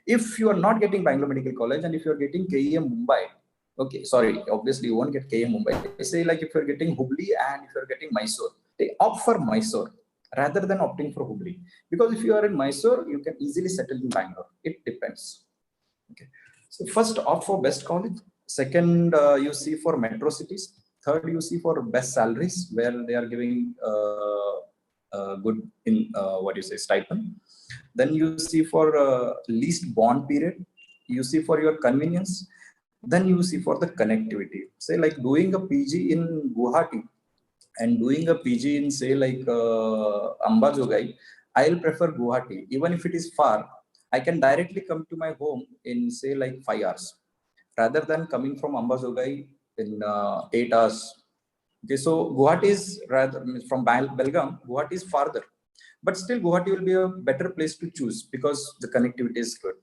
If you are not getting Bangalore Medical College and if you're getting KEM Mumbai, okay, sorry, obviously you won't get KEM Mumbai. Say like if you're getting Hubli and if you're getting Mysore, they opt for Mysore rather than opting for Hubli. Because if you are in Mysore, you can easily settle in Bangalore. It depends. Okay. So first opt for best college. Second, you see for metro cities. Third, you see for best salaries where they are giving good in stipend. Then you see for least bond period. You see for your convenience. Then you see for the connectivity. Say like doing a PG in Guwahati and doing a PG in say like Ambajogai, I'll prefer Guwahati. Even if it is far, I can directly come to my home in say like 5 hours rather than coming from Ambajogai in 8 hours. Okay, so Guwahati is rather from Belgaum, Guwahati is farther, but still Guwahati will be a better place to choose because the connectivity is good.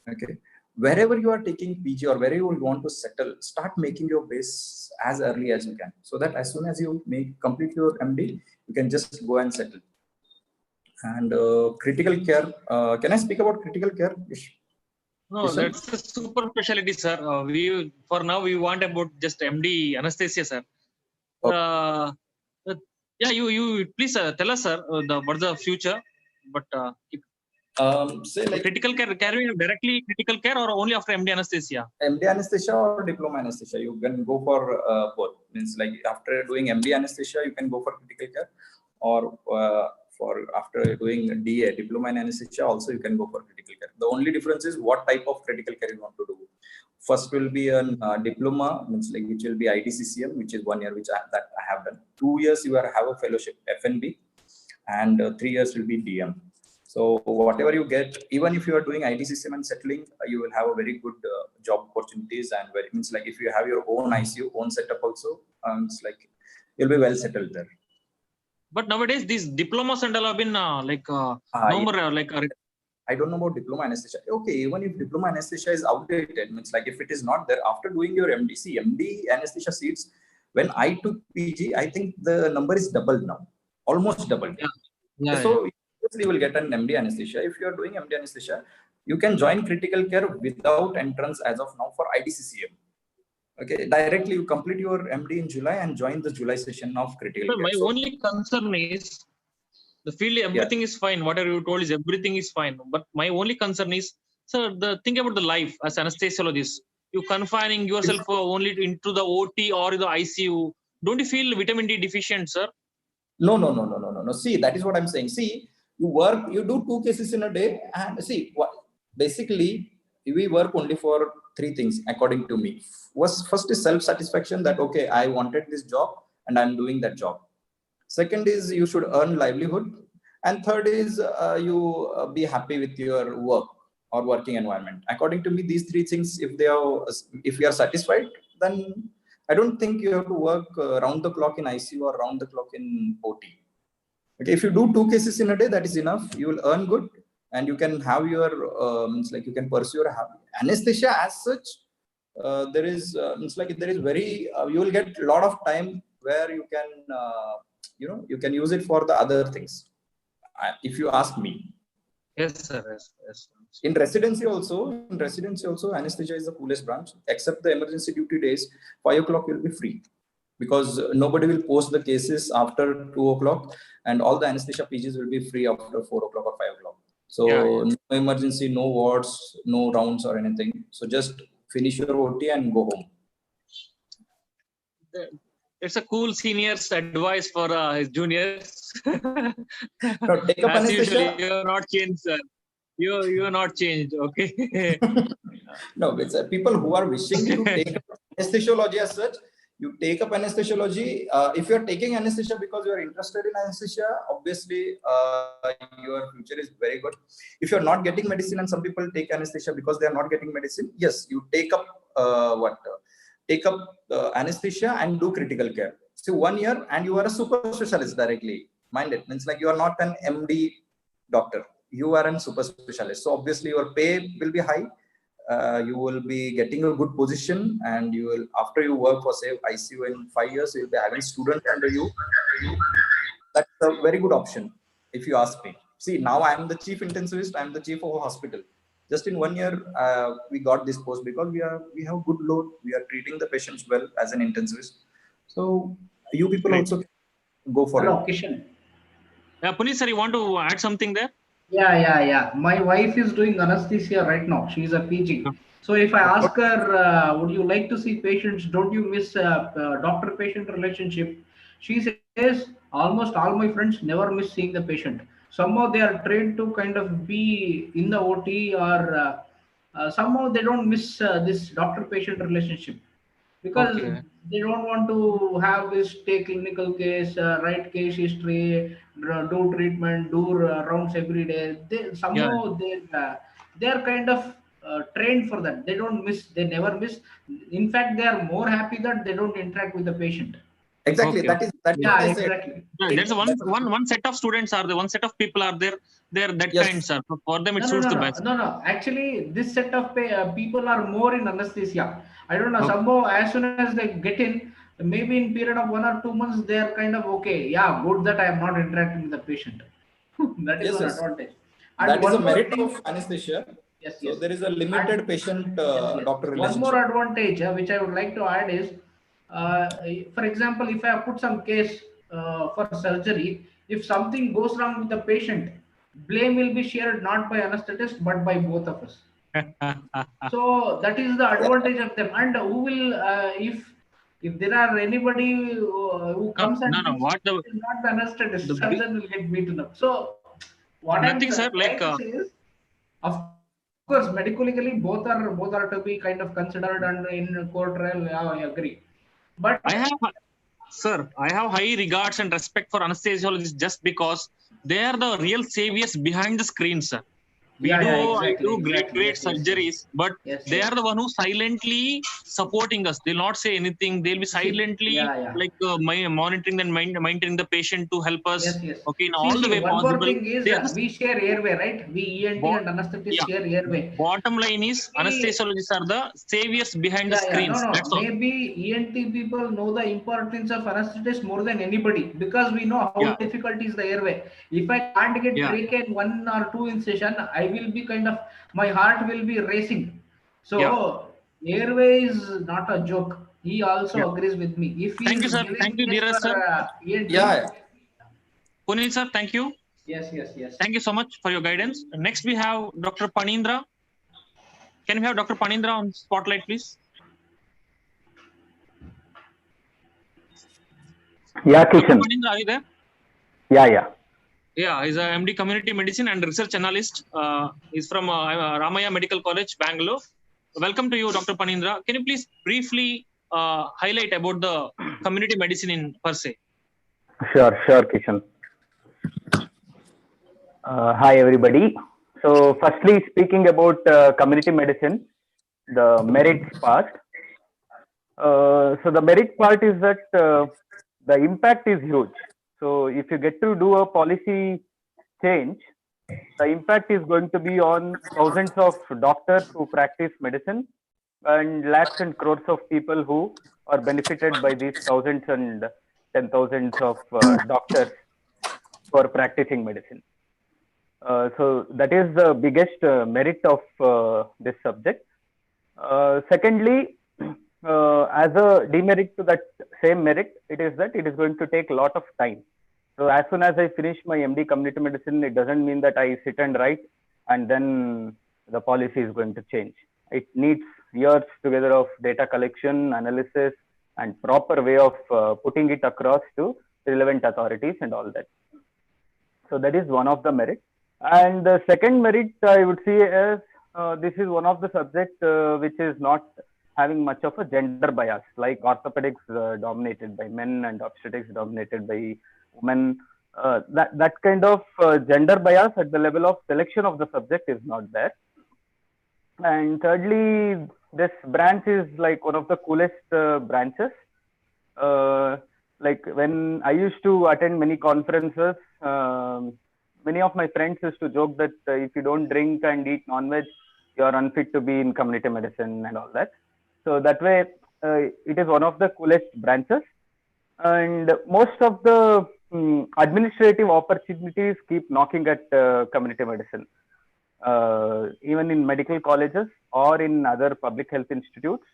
Okay, wherever you are taking PG or wherever you want to settle, start making your base as early as you can, so that as soon as you complete your MD, you can just go and settle. And critical care. Can I speak about critical care? No, Yes, sir. that's a super specialty, sir. We for now we want about just MD anesthesia, sir. Okay. Yeah, you please tell us, sir, what's the future? But Say like critical care, carrying directly critical care or only after MD anesthesia? MD anesthesia or diploma anesthesia, you can go for both. Means like after doing MD anesthesia, you can go for critical care, or for after doing DA, diploma in anesthesia, also you can go for critical care. The only difference is what type of critical care you want to do. First will be a diploma, means like which will be ITCCM, which is 1 year, which that I have done. 2 years you have a fellowship FNB, and 3 years will be DM. So whatever you get, even if you are doing ITCCM and settling, you will have a very good job opportunities, and very means like if you have your own ICU, own setup also, it's like you'll be well settled there. But nowadays these diplomas and all have been no more like. I don't know about diploma anesthesia. Okay, even if diploma anesthesia is outdated, means like if it is not there after doing your MD, MD anesthesia seats, when I took PG, I think the number is doubled now, almost doubled. So you will get an MD anesthesia. If you are doing MD anesthesia, you can join critical care without entrance as of now for ITCCM. Okay, directly you complete your MD in July and join the July session of critical care. My only concern is the field, everything is fine. Whatever you told is everything is fine. But my only concern is, sir, think about the life as anesthesiologist. You confining yourself only into the OT or the ICU. Don't you feel vitamin D deficient, sir? No. See, that is what I'm saying. See, you do 2 cases in a day, and see, basically, we work only for 3 things, according to me. First is self-satisfaction, that, okay, I wanted this job and I'm doing that job. Second is you should earn livelihood. And third is you be happy with your work or working environment. According to me, these 3 things, if you are satisfied, then I don't think you have to work round the clock in ICU or round the clock in OT. Okay, if you do 2 cases in a day, that is enough. You will earn good, and you can have your you can pursue your hobby. Anesthesia as such, there is very you will get a lot of time where you can you can use it for the other things. If you ask me. Yes, sir. Yes. In residency also, anesthesia is the coolest branch. Except the emergency duty days, 5 o'clock will be free, because nobody will post the cases after 2 o'clock, and all the anesthesia PGs will be free after 4 o'clock or 5 o'clock. So no emergency, no wards, no rounds or anything. So just finish your OT and go home. It's a cool senior's advice for his juniors. No, take up As anesthesia. usually, you are not changed, sir. You are not changed. Okay. No, it's people who are wishing to take up anesthesiology as such. You take up anesthesiology. If you are taking anesthesia because you are interested in anesthesia, obviously your future is very good. If you are not getting medicine, and some people take anesthesia because they are not getting medicine, yes, you take up anesthesia and do critical care. So 1 year, and you are a super specialist directly. Mind it, means like you are not an MD doctor. You are a super specialist. So obviously your pay will be high. You will be getting a good position, and you will, after you work for say ICU in 5 years, you will be having students under you. That's a very good option, if you ask me. See, now I am the chief intensivist. I am the chief of a hospital. Just in 1 year, we got this post because we have good load. We are treating the patients well as an intensivist. So you people also go for it. Kishan. Yeah, Puneet sir, you want to add something there? Yeah. My wife is doing anesthesia right now. She's a PG. So if I ask her, would you like to see patients? Don't you miss doctor-patient relationship? She says, almost all my friends never miss seeing the patient. Somehow they are trained to kind of be in the OT, or somehow they don't miss this doctor-patient relationship, because they don't want to have this take clinical case, write case history, do treatment, do rounds every day. They're kind of trained for that. They don't miss. They never miss. In fact, they are more happy that they don't interact with the patient. Exactly. That is what I said. Exactly. There's one set of students are there. One set of people are there. They're that kind, sir. For them, it suits the best. No. Actually, this set of people are more in anesthesia. I don't know. Somehow, as soon as they get in, maybe in period of 1 or 2 months, they are kind of okay. Yeah, good that I am not interacting with the patient. That is Yes, one yes. advantage. That And is a one more merit thing, of anesthesia. yes, So yes. there is a limited And patient yes, yes. doctor One more relationship. advantage which I would like to add is, for example, if I have put some case for surgery, if something goes wrong with the patient, blame will be shared not by anesthetist but by both of us. So that is the advantage of them. And who will, if there are anybody who No, comes no, and no. beats, What it is not the anesthetist, the big, surgeon will get beaten up. So what I'm nothing, sir. trying to say is, of course, medically both are to be kind of considered, and in court trial, yeah, I agree. But I have, sir, I have high regards and respect for anesthesiologists just because they are the real saviors behind the screen, sir. We yeah, do, yeah, I exactly, do great, exactly. great Yes, yes, surgeries, but yes, they yes. are the one who silently supporting us. They'll not say anything. They'll be See, silently yeah, yeah. like monitoring and maintaining the patient to help us. Yes, yes. Okay, in all the See, way one more possible. thing is They are the we share airway, right? We ENT bot, and anesthetist yeah. share airway. Bottom line is Maybe, anesthesiologists are the saviors behind the yeah, yeah. No, screens. no. That's all. Maybe ENT people know the importance of anesthetist more than anybody, because we know how Yeah, difficult is the airway. If I can't get yeah, trach in 1 or 2 incision, I will be kind of, my heart will be racing. yeah, So airway is not a joke. He yeah. also agrees with me. If he Thank is you, sir. Thank giving you, case Dheeraj, for sir. ENT, Yeah, Punil, sir, thank you. yes, yes, yes. Thank you so much for your guidance. Next, we have Dr. Panindra. Can we have Dr. Panindra on spotlight, please? Yeah, Dr. Kishan. Panindra, are you there? Yeah, yeah. Yeah, he's a MD Community Medicine and Research Analyst. He's from Ramaya Medical College, Bangalore. Welcome to you, Dr. Panindra. Can you please briefly highlight about the community medicine in per se? Sure, Kishan. Hi, everybody. So, firstly, speaking about community medicine, the merits part. So, the merit part is that the impact is huge. So, if you get to do a policy change, the impact is going to be on thousands of doctors who practice medicine and lakhs and crores of people who are benefited by these thousands and 10,000s of doctors who are practicing medicine. So that is the biggest merit of this subject. Secondly, as a demerit to that same merit, it is that it is going to take a lot of time. So as soon as I finish my MD community medicine, it doesn't mean that I sit and write and then the policy is going to change. It needs years together of data collection, analysis, and proper way of putting it across to relevant authorities and all that. So that is one of the merits. And the second merit I would see is this is one of the subjects which is not having much of a gender bias, like orthopedics dominated by men and obstetrics dominated by women. That kind of gender bias at the level of selection of the subject is not there. And thirdly, this branch is like one of the coolest branches. Like when I used to attend many conferences, many of my friends used to joke that if you don't drink and eat non-veg, you are unfit to be in community medicine and all that. So that way, it is one of the coolest branches. And most of the administrative opportunities keep knocking at community medicine. Even in medical colleges or in other public health institutes.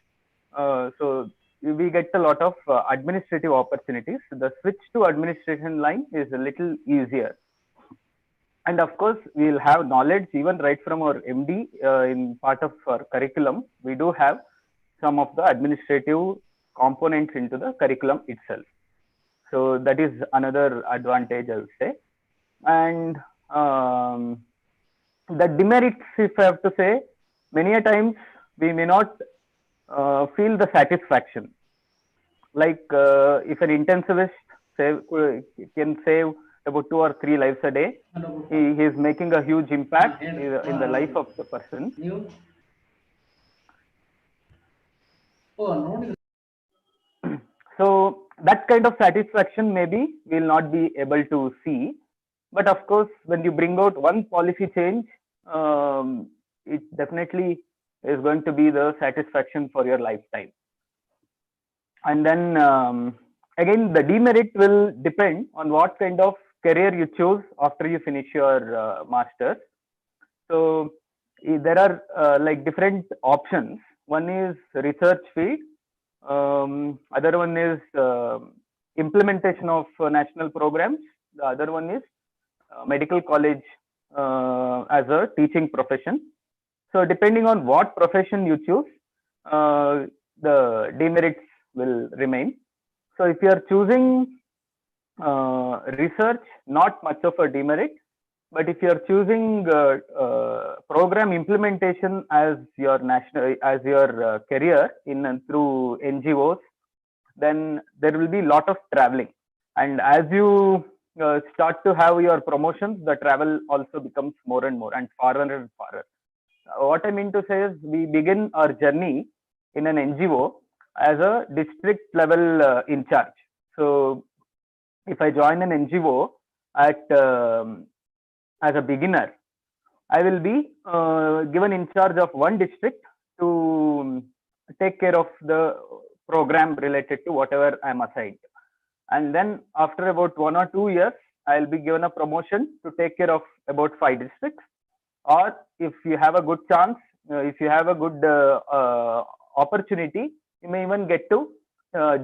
So we get a lot of administrative opportunities. The switch to administration line is a little easier. And of course, we'll have knowledge even right from our MD in part of our curriculum. We do have some of the administrative components into the curriculum itself. So that is another advantage, I would say. And the demerits, if I have to say, many a times we may not feel the satisfaction. Like if an intensivist can save about 2 or 3 lives a day, he is making a huge impact in the life of the person. So that kind of satisfaction maybe we'll not be able to see. But of course, when you bring out one policy change, it definitely is going to be the satisfaction for your lifetime. And then again, the demerit will depend on what kind of career you choose after you finish your master's. So there are like different options. One is research field. Other one is implementation of national programs. The other one is medical college as a teaching profession. So depending on what profession you choose, the demerits will remain. So if you are choosing research, not much of a demerit. But if you are choosing program implementation as your career in and through NGOs, then there will be a lot of traveling. And as you start to have your promotions, the travel also becomes more and more and farther and farther. What I mean to say is we begin our journey in an NGO as a district level in charge. So if I join an NGO at as a beginner, I will be given in charge of one district to take care of the program related to whatever I'm assigned. And then after about 1 or 2 years, I'll be given a promotion to take care of about 5 districts. Or if you have a good chance, if you have a good opportunity, you may even get to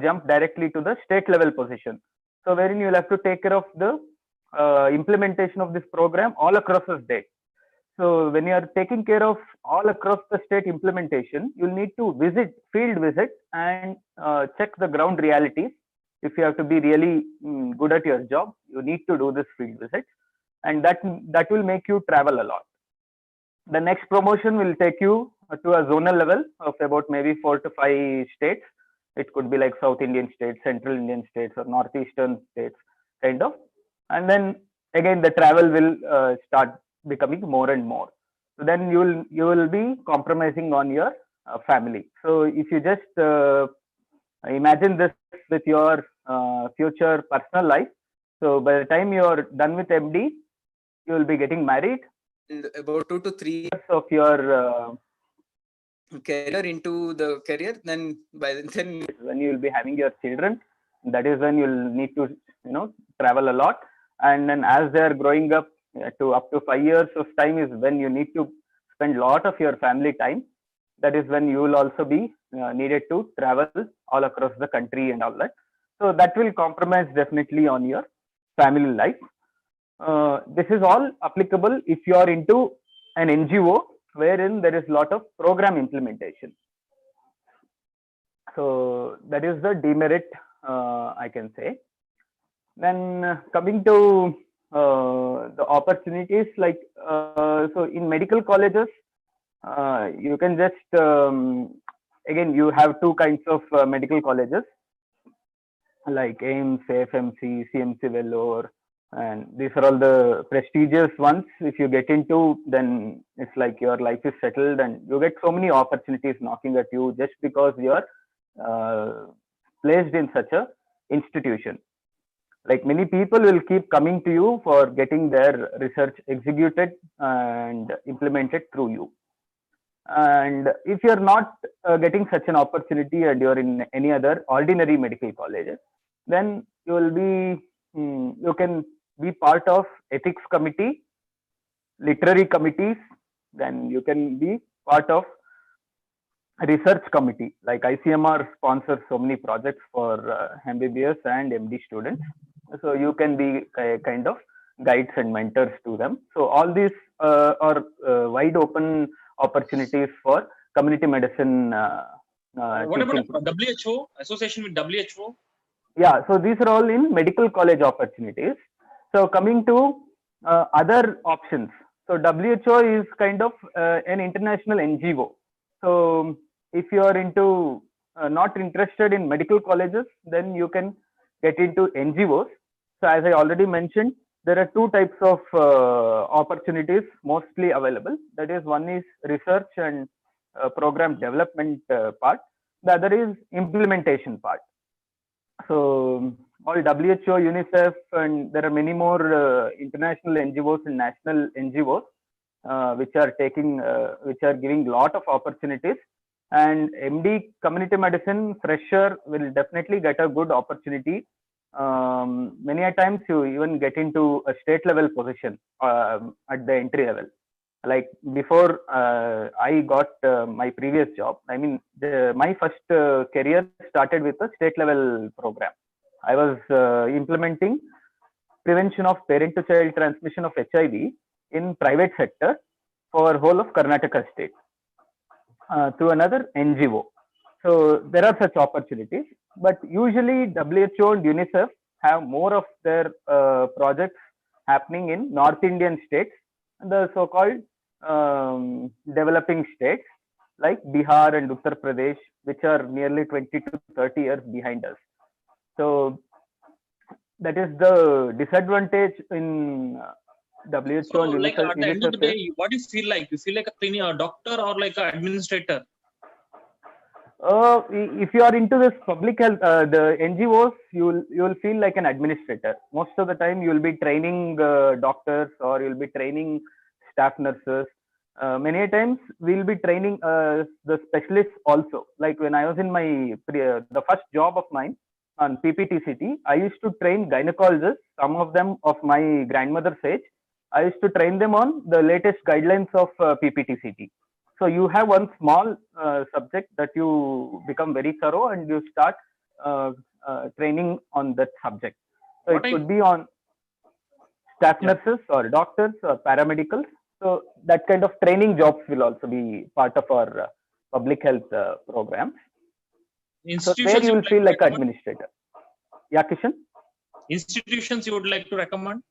jump directly to the state level position. So wherein you'll have to take care of the implementation of this program all across the state. So when you are taking care of all across the state implementation, you'll need to field visit and check the ground realities. If you have to be really good at your job, you need to do this field visit, and that will make you travel a lot. The next promotion will take you to a zonal level of about maybe 4 to 5 states. It could be like South Indian states, Central Indian states, or Northeastern states, kind of. And then again, the travel will start becoming more and more. So then you will be compromising on your family. So if you just imagine this with your future personal life. So by the time you're done with MD, you will be getting married. And about 2 to 3 years of your career into the career, then by then when you will be having your children, that is when you'll need to travel a lot. And then as they are growing up to up to 5 years of time is when you need to spend a lot of your family time. That is when you will also be needed to travel all across the country and all that. So that will compromise definitely on your family life. This is all applicable if you are into an NGO wherein there is a lot of program implementation. So that is the demerit, I can say. Then coming to the opportunities, like so in medical colleges, you can just again you have 2 kinds of medical colleges like AIIMS, AFMC, CMC Vellore, and these are all the prestigious ones. If you get into, then it's like your life is settled and you get so many opportunities knocking at you just because you are placed in such a institution. Like many people will keep coming to you for getting their research executed and implemented through you. And if you're not getting such an opportunity and you're in any other ordinary medical colleges, then you will be you can be part of ethics committee, literary committees, then you can be part of research committee. Like ICMR sponsors so many projects for MBBS and MD students, so you can be kind of guides and mentors to them. So all these are wide open opportunities for community medicine. What about WHO, association with WHO? Yeah, so these are all in medical college opportunities. So coming to other options. So WHO is kind of an international NGO. So if you are into not interested in medical colleges, then you can get into NGOs. So as I already mentioned, there are 2 types of opportunities mostly available. That is, one is research and program development part. The other is implementation part. So all WHO, UNICEF, and there are many more international NGOs and national NGOs which are giving lot of opportunities. And MD community medicine fresher will definitely get a good opportunity many a times you even get into a state level position at the entry level. Like before I got my previous job, I mean, my first career started with a state level program. I was implementing prevention of parent to child transmission of HIV in private sector for whole of Karnataka state through another NGO. So there are such opportunities, but usually WHO and UNICEF have more of their projects happening in North Indian states, the so-called developing states like Bihar and Uttar Pradesh, which are nearly 20 to 30 years behind us. So that is the disadvantage in WHO So, and like at the end of the UNICEF. day, what do you feel like? You feel like a clinic, doctor, or like an administrator? If you are into this public health, the NGOs, you will feel like an administrator. Most of the time, you will be training doctors or you will be training staff nurses. Many times, we will be training the specialists also. Like when I was in my the first job of mine on PPTCT, I used to train gynecologists. Some of them of my grandmother's age. I used to train them on the latest guidelines of PPTCT. So you have one small subject that you become very thorough and you start training on that subject. So it could be on staff nurses or doctors or paramedicals. So that kind of training jobs will also be part of our public health programs. So there you will feel like an administrator. Yeah, Kishan? Institutions you would like to recommend?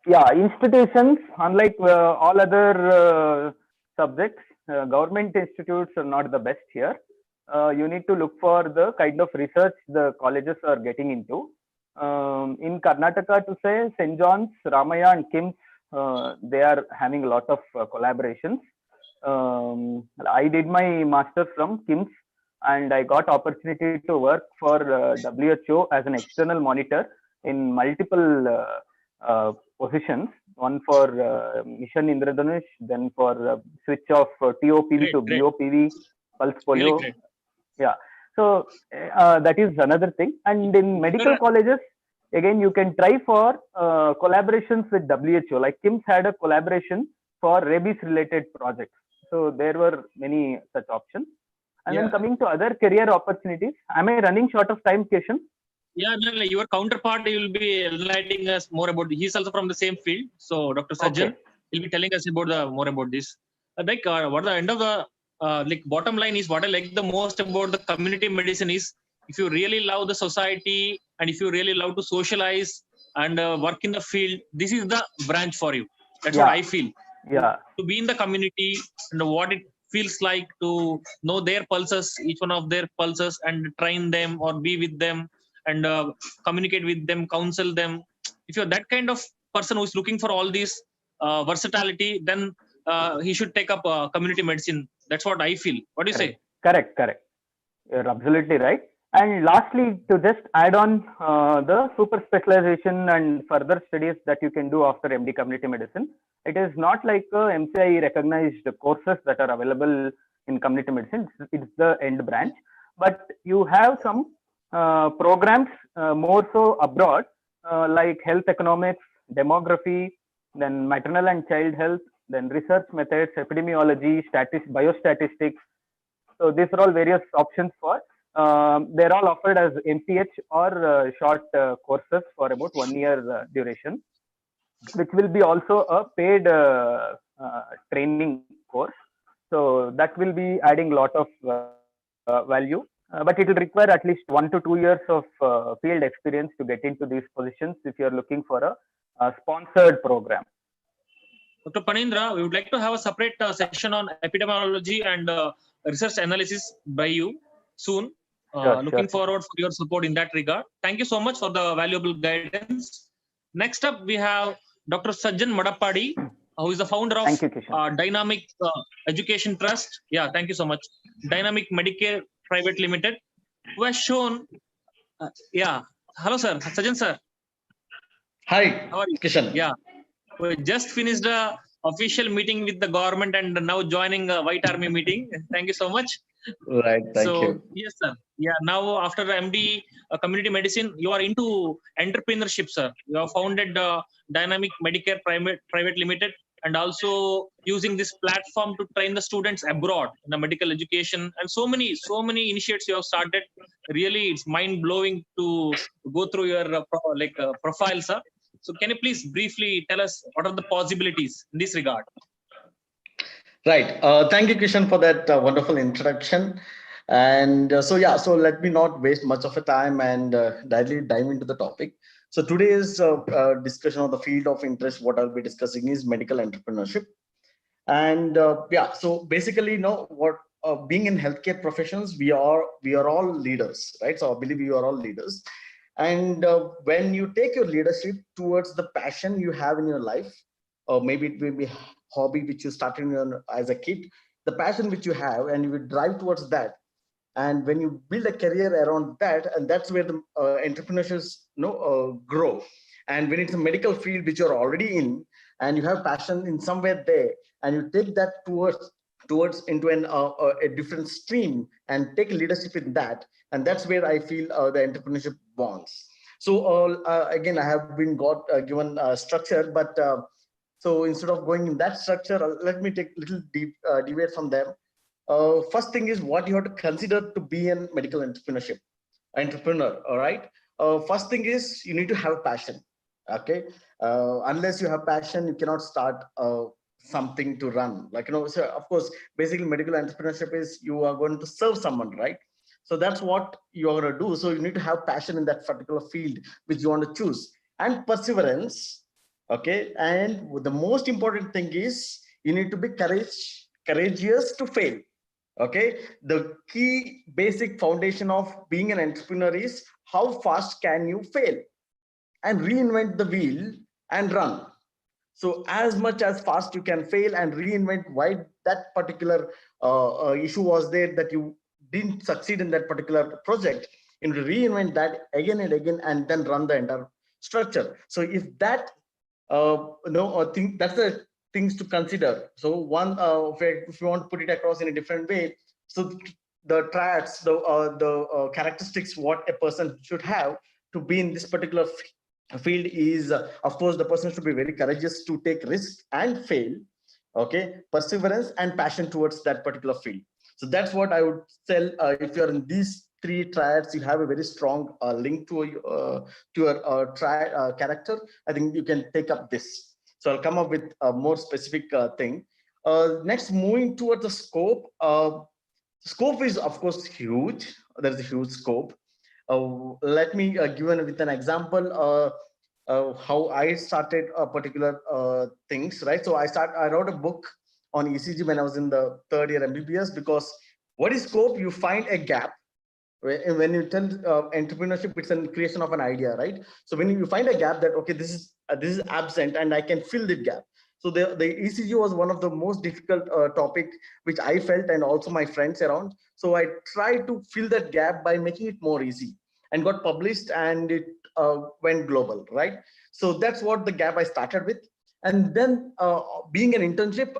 Yeah, institutions, unlike all other subjects, government institutes are not the best here. You need to look for the kind of research the colleges are getting into. In Karnataka, to say, St. John's, Ramaya and KIMS, they are having a lot of collaborations. I did my master's from KIMS and I got opportunity to work for WHO as an external monitor in multiple positions, one for Mission Indradhanush, then for switch of TOPV to BOPV, pulse polio. Really yeah, so that is another thing. And in medical colleges, again, you can try for collaborations with WHO. Like KIMS had a collaboration for rabies-related projects. So there were many such options. And then coming to other career opportunities, am I running short of time, Keshan? Yeah, no, your counterpart will be enlightening us more about. He's also from the same field. So Dr. Sajjan will be telling us about more about this. Like what the end of the like bottom line is, what I like the most about the community medicine is, if you really love the society and if you really love to socialize and work in the field, this is the branch for you. That's what I feel. Yeah. To be in the community and what it feels like to know their pulses, each one of their pulses, and train them or be with them and communicate with them, counsel them. If you're that kind of person who is looking for all this versatility, then he should take up community medicine. That's what I feel. What do you say? Correct. You're absolutely right. And lastly, to just add on the super specialization and further studies that you can do after MD Community Medicine, it is not like MCI recognized courses that are available in community medicine. It's the end branch, but you have some programs more so abroad, like health economics, demography, then maternal and child health, then research methods, epidemiology, biostatistics. So these are all various options for. They're all offered as MPH or short courses for about 1 year duration, which will be also a paid training course. So that will be adding a lot of value. But it will require at least 1 to 2 years of field experience to get into these positions if you're looking for a sponsored program. Dr. Panindra, we would like to have a separate session on epidemiology and research analysis by you soon. Looking forward for your support in that regard. Thank you so much for the valuable guidance. Next up, we have Dr. Sajjan Madappadi, who is the founder of Dynamic Education Trust. Yeah, thank you so much. Dynamic Medicare Private Limited, who has shown. Hello, sir. Sajjan, sir. Hi, how are you? Kishan. Yeah, we just finished the official meeting with the government and now joining a White Army meeting. Thank you so much. Right. Thank So you. yes, sir. Yeah. Now after MD community medicine, you are into entrepreneurship, sir. You have founded Dynamic Medicare Private Limited, and also using this platform to train the students abroad in the medical education, and so many initiatives you have started. Really, it's mind blowing to go through your profile, sir. So can you please briefly tell us what are the possibilities in this regard? Right. Thank you, Kishan, for that wonderful introduction. And so let me not waste much of a time and directly dive into the topic. So today's discussion of the field of interest, what I'll be discussing is medical entrepreneurship. And so basically, what being in healthcare professions, we are all leaders, right? So I believe you are all leaders. And when you take your leadership towards the passion you have in your life, or maybe it will be hobby which you started as a kid, the passion which you have, and you will drive towards that. And when you build a career around that, and that's where the entrepreneurs grow. And when it's a medical field which you're already in, and you have passion in somewhere there, and you take that towards into a different stream and take leadership in that, and that's where I feel the entrepreneurship bonds. So again, I have been given structure, but so instead of going in that structure, let me take a little deviate from them. First thing is what you have to consider to be a medical entrepreneur. All right. First thing is you need to have passion. Okay. Unless you have passion, you cannot start something to run. So of course, basically medical entrepreneurship is you are going to serve someone, right? So that's what you are going to do. So you need to have passion in that particular field which you want to choose, and perseverance. Okay. And the most important thing is you need to be courageous to fail. Okay, the key basic foundation of being an entrepreneur is how fast can you fail and reinvent the wheel and run. So as much as fast you can fail and reinvent why that particular issue was there, that you didn't succeed in that particular project, and reinvent that again and again, and then run the entire structure. So if that I think that's the things to consider. So one, if you want to put it across in a different way, so the traits, the characteristics what a person should have to be in this particular field is, of course, the person should be very courageous to take risks and fail. Okay, perseverance and passion towards that particular field. So that's what I would tell. If you're in these three triads, you have a very strong link to your character. I think you can take up this. So I'll come up with a more specific thing. Next, moving towards the scope. Scope is of course huge. There's a huge scope. Let me give with an example. How I started a particular things, right? So I wrote a book on ECG when I was in the third year MBBS, because what is scope? You find a gap. When you tell entrepreneurship, it's a creation of an idea, right? So when you find a gap that, okay, this is absent and I can fill the gap. So the ECG was one of the most difficult topic which I felt, and also my friends around. So I tried to fill that gap by making it more easy, and got published, and it went global, right? So that's what the gap I started with. And then being an internship,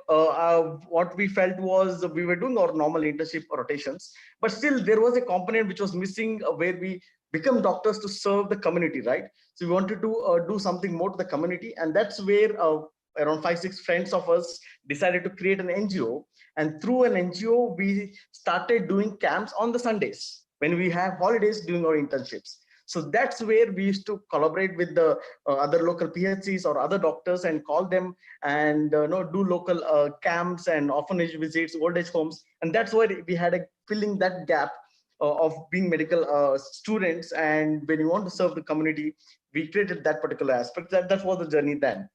what we felt was we were doing our normal internship rotations, but still there was a component which was missing, where we become doctors to serve the community, right? So we wanted to do something more to the community, and that's where around 5-6 friends of us decided to create an NGO. And through an NGO, we started doing camps on the Sundays when we have holidays during our internships. So that's where we used to collaborate with the other local PHCs or other doctors and call them, and do local camps and orphanage visits, old age homes. And that's why we had a filling that gap of being medical students. And when you want to serve the community, we created that particular aspect. That was the journey then.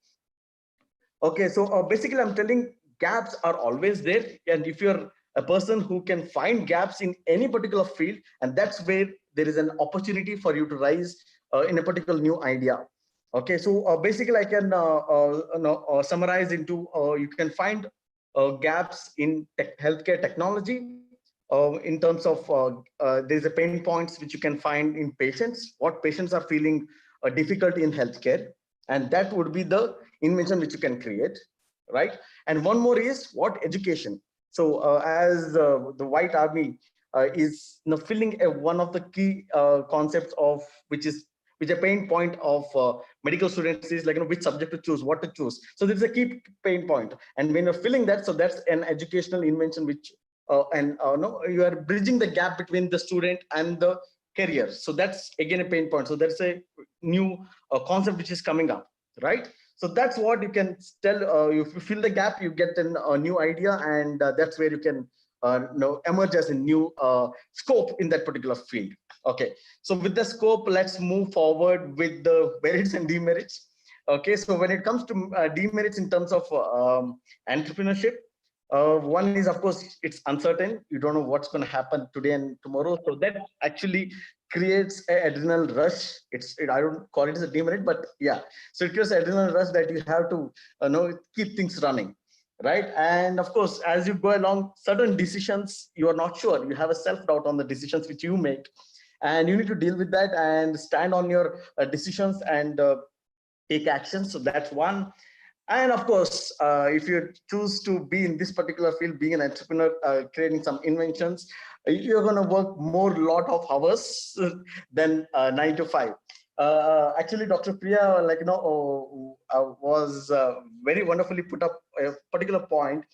Okay, so basically I'm telling gaps are always there. And if you're a person who can find gaps in any particular field, and that's where there is an opportunity for you to rise in a particular new idea. Okay, so basically I can summarize into, you can find gaps in healthcare technology, in terms of there's a pain points which you can find in patients, what patients are feeling difficulty in healthcare, and that would be the invention which you can create, right? And one more is what education. So as the White Army is filling one of the key concepts of which a pain point of medical students is like which subject to choose, what to choose. So this is a key pain point, and when you're filling that, so that's an educational invention which no, you are bridging the gap between the student and the career. So that's again a pain point. So that's a new concept which is coming up, right? So that's what you can tell. If you fill the gap, you get a new idea, and that's where you can emerge as a new scope in that particular field. Okay, so with the scope, let's move forward with the merits and demerits. Okay, so when it comes to demerits in terms of entrepreneurship, one is, of course, it's uncertain. You don't know what's going to happen today and tomorrow. So that actually creates an adrenal rush. I don't call it as a demerit, but yeah. So it creates an adrenal rush that you have to keep things running, right? And of course, as you go along, certain decisions you are not sure. You have a self-doubt on the decisions which you make, and you need to deal with that and stand on your decisions and take action. So that's one. And of course, if you choose to be in this particular field, being an entrepreneur, creating some inventions, you're going to work more lot of hours than 9 to 5. Actually, Dr. Priya, was very wonderfully put up a particular point.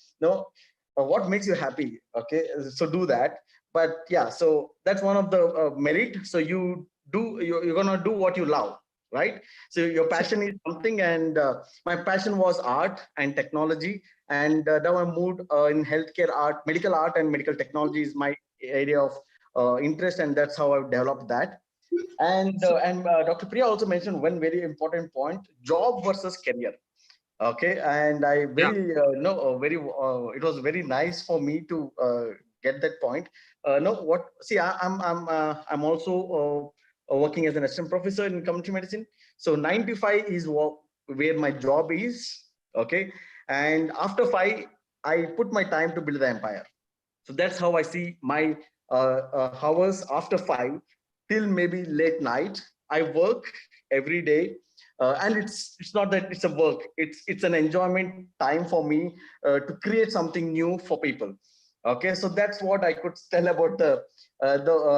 What makes you happy? Okay, so do that. But yeah, so that's one of the merit. So you're going to do what you love. Right, so your passion is something, and my passion was art and technology, and now I moved in healthcare art, medical art, and medical technology is my area of interest, and that's how I've developed that. And Dr. Priya also mentioned one very important point: job versus career. Okay, and I very it was very nice for me to get that point. I'm also working as an assistant professor in community medicine. So 9 to 5 is where my job is. Okay, and after 5, I put my time to build the empire. So that's how I see my hours after 5 till maybe late night. I work every day. And it's not that it's a work, it's an enjoyment time for me to create something new for people. Okay, so that's what I could tell about the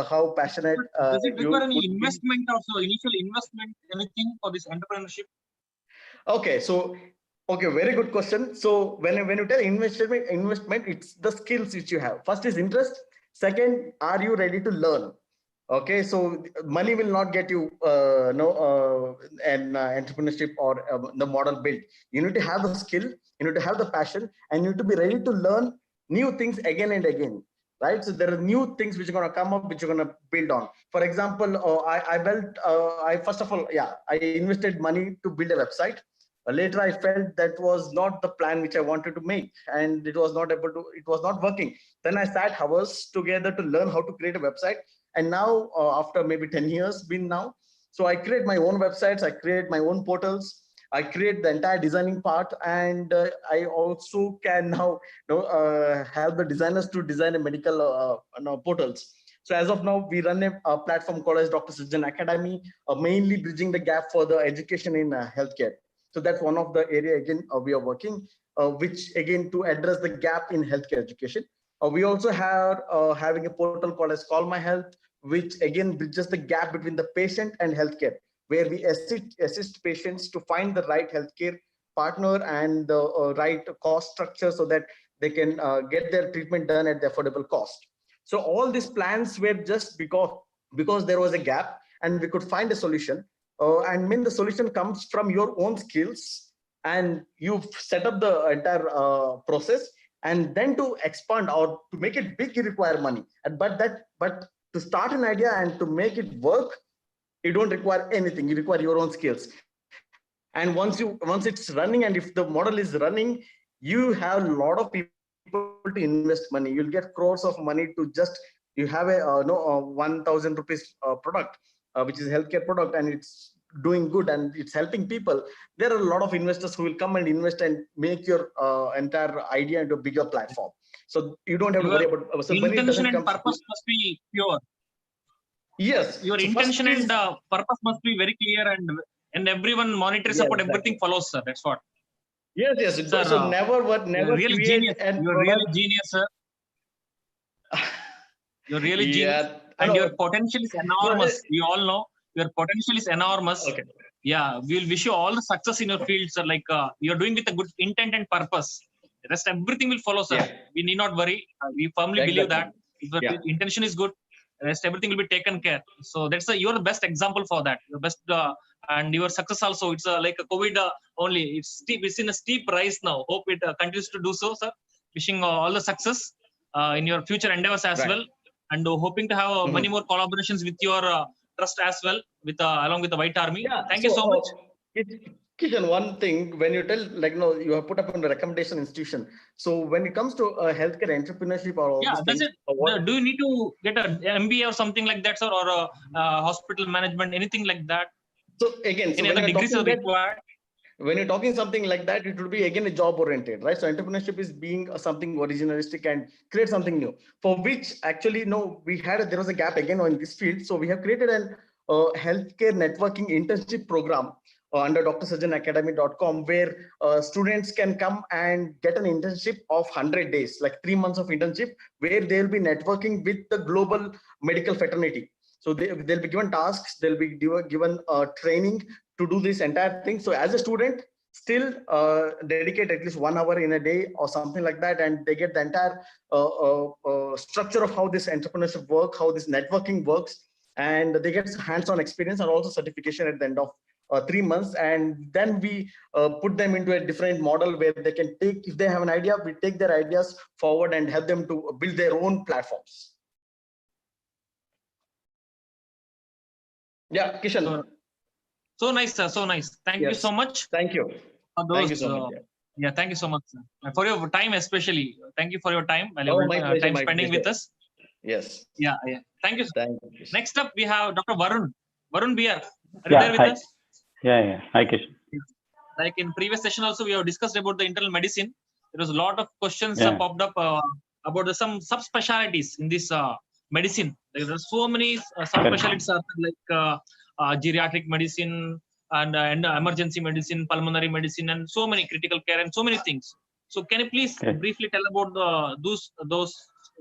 how passionate. Does it require any investment also, initial investment, anything for this entrepreneurship? Okay, so very good question. So when you tell investment, it's the skills which you have. First is interest. Second, are you ready to learn? Okay, so money will not get you an entrepreneurship or the model built. You need to have the skill, you need to have the passion, and you need to be ready to learn new things again and again, right? So there are new things which are going to come up, which you're going to build on. For example, first of all, I invested money to build a website. Later, I felt that was not the plan which I wanted to make, and it was not working. Then I sat hours together to learn how to create a website. And now, after maybe 10 years been now, so I create my own websites, I create my own portals, I create the entire designing part, and I also can now help the designers to design a medical portals. So as of now, we run a platform called as Dr. Surgeon Academy, mainly bridging the gap for the education in healthcare. So that's one of the area again we are working, which again to address the gap in healthcare education. We also have having a portal called as Call My Health, which again bridges the gap between the patient and healthcare, where we assist patients to find the right healthcare partner and the right cost structure so that they can get their treatment done at the affordable cost. So all these plans were just because there was a gap and we could find a solution. And when the solution comes from your own skills and you've set up the entire process, and then to expand or to make it big, you require money. But to start an idea and to make it work, you don't require anything. You require your own skills. And once it's running, and if the model is running, you have a lot of people to invest money. You'll get crores of money to just, you have a 1,000 rupees product, which is a healthcare product, and it's doing good and it's helping people. There are a lot of investors who will come and invest and make your entire idea into a bigger platform. So you don't have to worry about. So intention and purpose must be pure. Yes. Your intention and purpose must be very clear, and everyone monitors about everything follows, sir. That's what. Yes, yes. Sir, So never you're really create genius. an You're really product. genius, sir. You're really genius, Yeah. and your No, potential is no, enormous. We all know your potential is enormous. okay. Yeah, we'll wish you all the success in your field, sir. Like you're doing with a good intent and purpose. The rest, everything will follow, sir. Yeah. We need not worry. We firmly believe that Exactly. if your Yeah. intention is good, the rest everything will be taken care. So that's you're the best example for that. Your best and your success also. It's like a COVID only. It's steep. It's in a steep rise now. Hope it continues to do so, sir. Wishing all the success in your future endeavors as Right. well, and hoping to have many more collaborations with your trust as well, with along with the White Army. Yeah. Thank you so much. Kishan, one thing, when you tell, like, no, you have put up in the recommendation institution. So when it comes to healthcare entrepreneurship or all Yeah, these does things, it? Do you need to get a MBA or something like that, sir, or a hospital management, anything like that? So again, so Any when other you're degrees are talking that, required? when you're talking something like that, it will be again a job oriented, right? So entrepreneurship is being something originalistic and create something new, for which actually no, there was a gap again in this field. So we have created an healthcare networking internship program under drsarjanacademy.com, where students can come and get an internship of 100 days, like 3 months of internship, where they'll be networking with the global medical fraternity. So they'll be given tasks, they'll be given training to do this entire thing. So as a student, still dedicate at least 1 hour in a day or something like that, and they get the entire structure of how this entrepreneurship works, how this networking works, and they get hands-on experience and also certification at the end of 3 months. And then we put them into a different model where they can take, if they have an idea, we take their ideas forward and help them to build their own platforms. Yeah, Kishan. So nice, sir. So nice. Thank you so much. Thank you. Thank you so much. Yeah, thank you so much, sir. And for your time, especially. Thank you for your time. Oh, my pleasure, time my spending pleasure. with us. Yes. Yeah, yeah. Thank you. Thank you. Next up, we have Dr. Varun. Varun Biar. Are you Yeah, there with hi. us? Yeah. Hi, Kishan. Like in previous session also, we have discussed about the internal medicine. There was a lot of questions Yeah. popped up about some subspecialties in this medicine. There are so many subspecialties like geriatric medicine and emergency medicine, pulmonary medicine, and so many critical care and so many things. So can you please briefly tell about those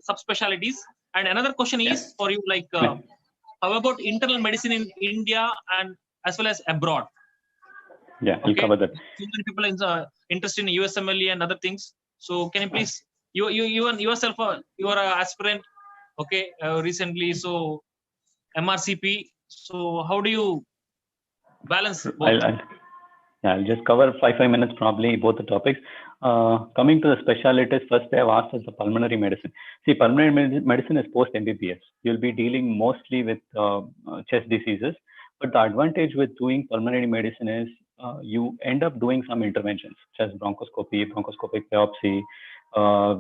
subspecialties? And another question is for you, like how about internal medicine in India and as well as abroad? Yeah, I'll cover that. So many people are interested in USMLE and other things. So can you please, you yourself, you are an aspirant, okay, recently. So MRCP. So how do you balance both? I'll just cover 5 minutes probably both the topics. Coming to the specialties, first they have asked us the pulmonary medicine. See, pulmonary medicine is post MBBS. You'll be dealing mostly with chest diseases, but the advantage with doing pulmonary medicine is you end up doing some interventions, such as bronchoscopy, bronchoscopic biopsy,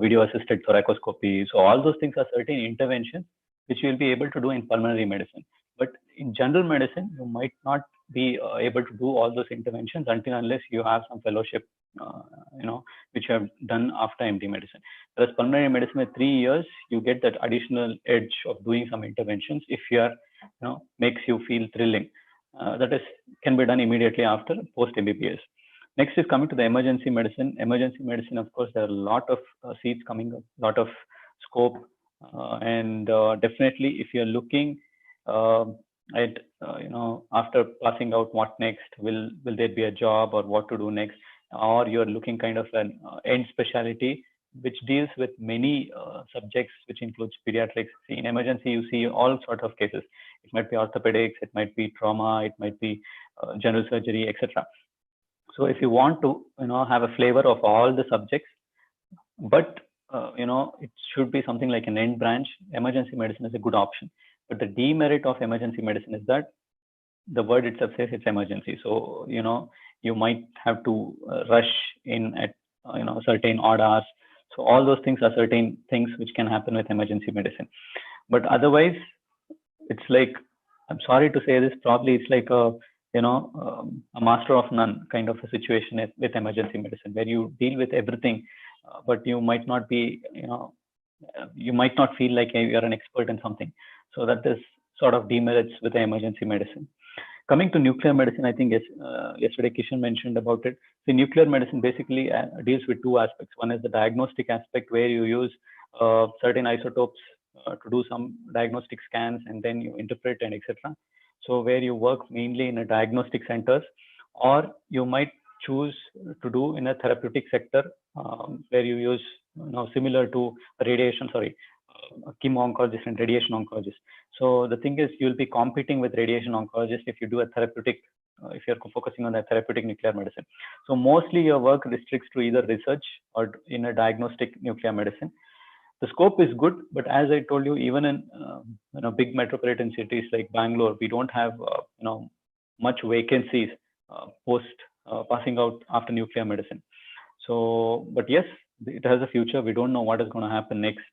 video-assisted thoracoscopy. So all those things are certain interventions which you'll be able to do in pulmonary medicine. But in general medicine, you might not be able to do all those interventions unless you have some fellowship, which you have done after MD medicine. Whereas pulmonary medicine, with 3 years, you get that additional edge of doing some interventions if you are, makes you feel thrilling. That is, can be done immediately after post MBBS. Next is coming to the emergency medicine. Emergency medicine, of course, there are a lot of seats coming up, a lot of scope, and definitely if you're looking at after passing out, what next, will there be a job or what to do next, or you're looking kind of an end specialty which deals with many subjects, which includes pediatrics. See, in emergency you see all sorts of cases. It might be orthopedics, it might be trauma, it might be general surgery, etc. So if you want to have a flavor of all the subjects, but it should be something like an end branch, emergency medicine is a good option. But the demerit of emergency medicine is that the word itself says it's emergency. So, you might have to rush in at, certain odd hours. So all those things are certain things which can happen with emergency medicine. But otherwise, it's like, I'm sorry to say this, probably it's like a master of none kind of a situation with emergency medicine, where you deal with everything, but you might not be, you might not feel like you're an expert in something. So that is sort of demerits with the emergency medicine. coming to nuclear medicine, I think yesterday Kishan mentioned about it. The nuclear medicine basically deals with two aspects. One is the diagnostic aspect, where you use certain isotopes to do some diagnostic scans, and then you interpret and etc. So where you work mainly in a diagnostic centers, or you might choose to do in a therapeutic sector, where you use, similar to radiation, chemo-oncologist and radiation oncologist. So the thing is, you'll be competing with radiation oncologist if you do a therapeutic, if you're focusing on the therapeutic nuclear medicine. So mostly your work restricts to either research or in a diagnostic nuclear medicine. The scope is good, but as I told you, even in big metropolitan cities like Bangalore, we don't have much vacancies post passing out after nuclear medicine. So, but yes, it has a future. We don't know what is going to happen next.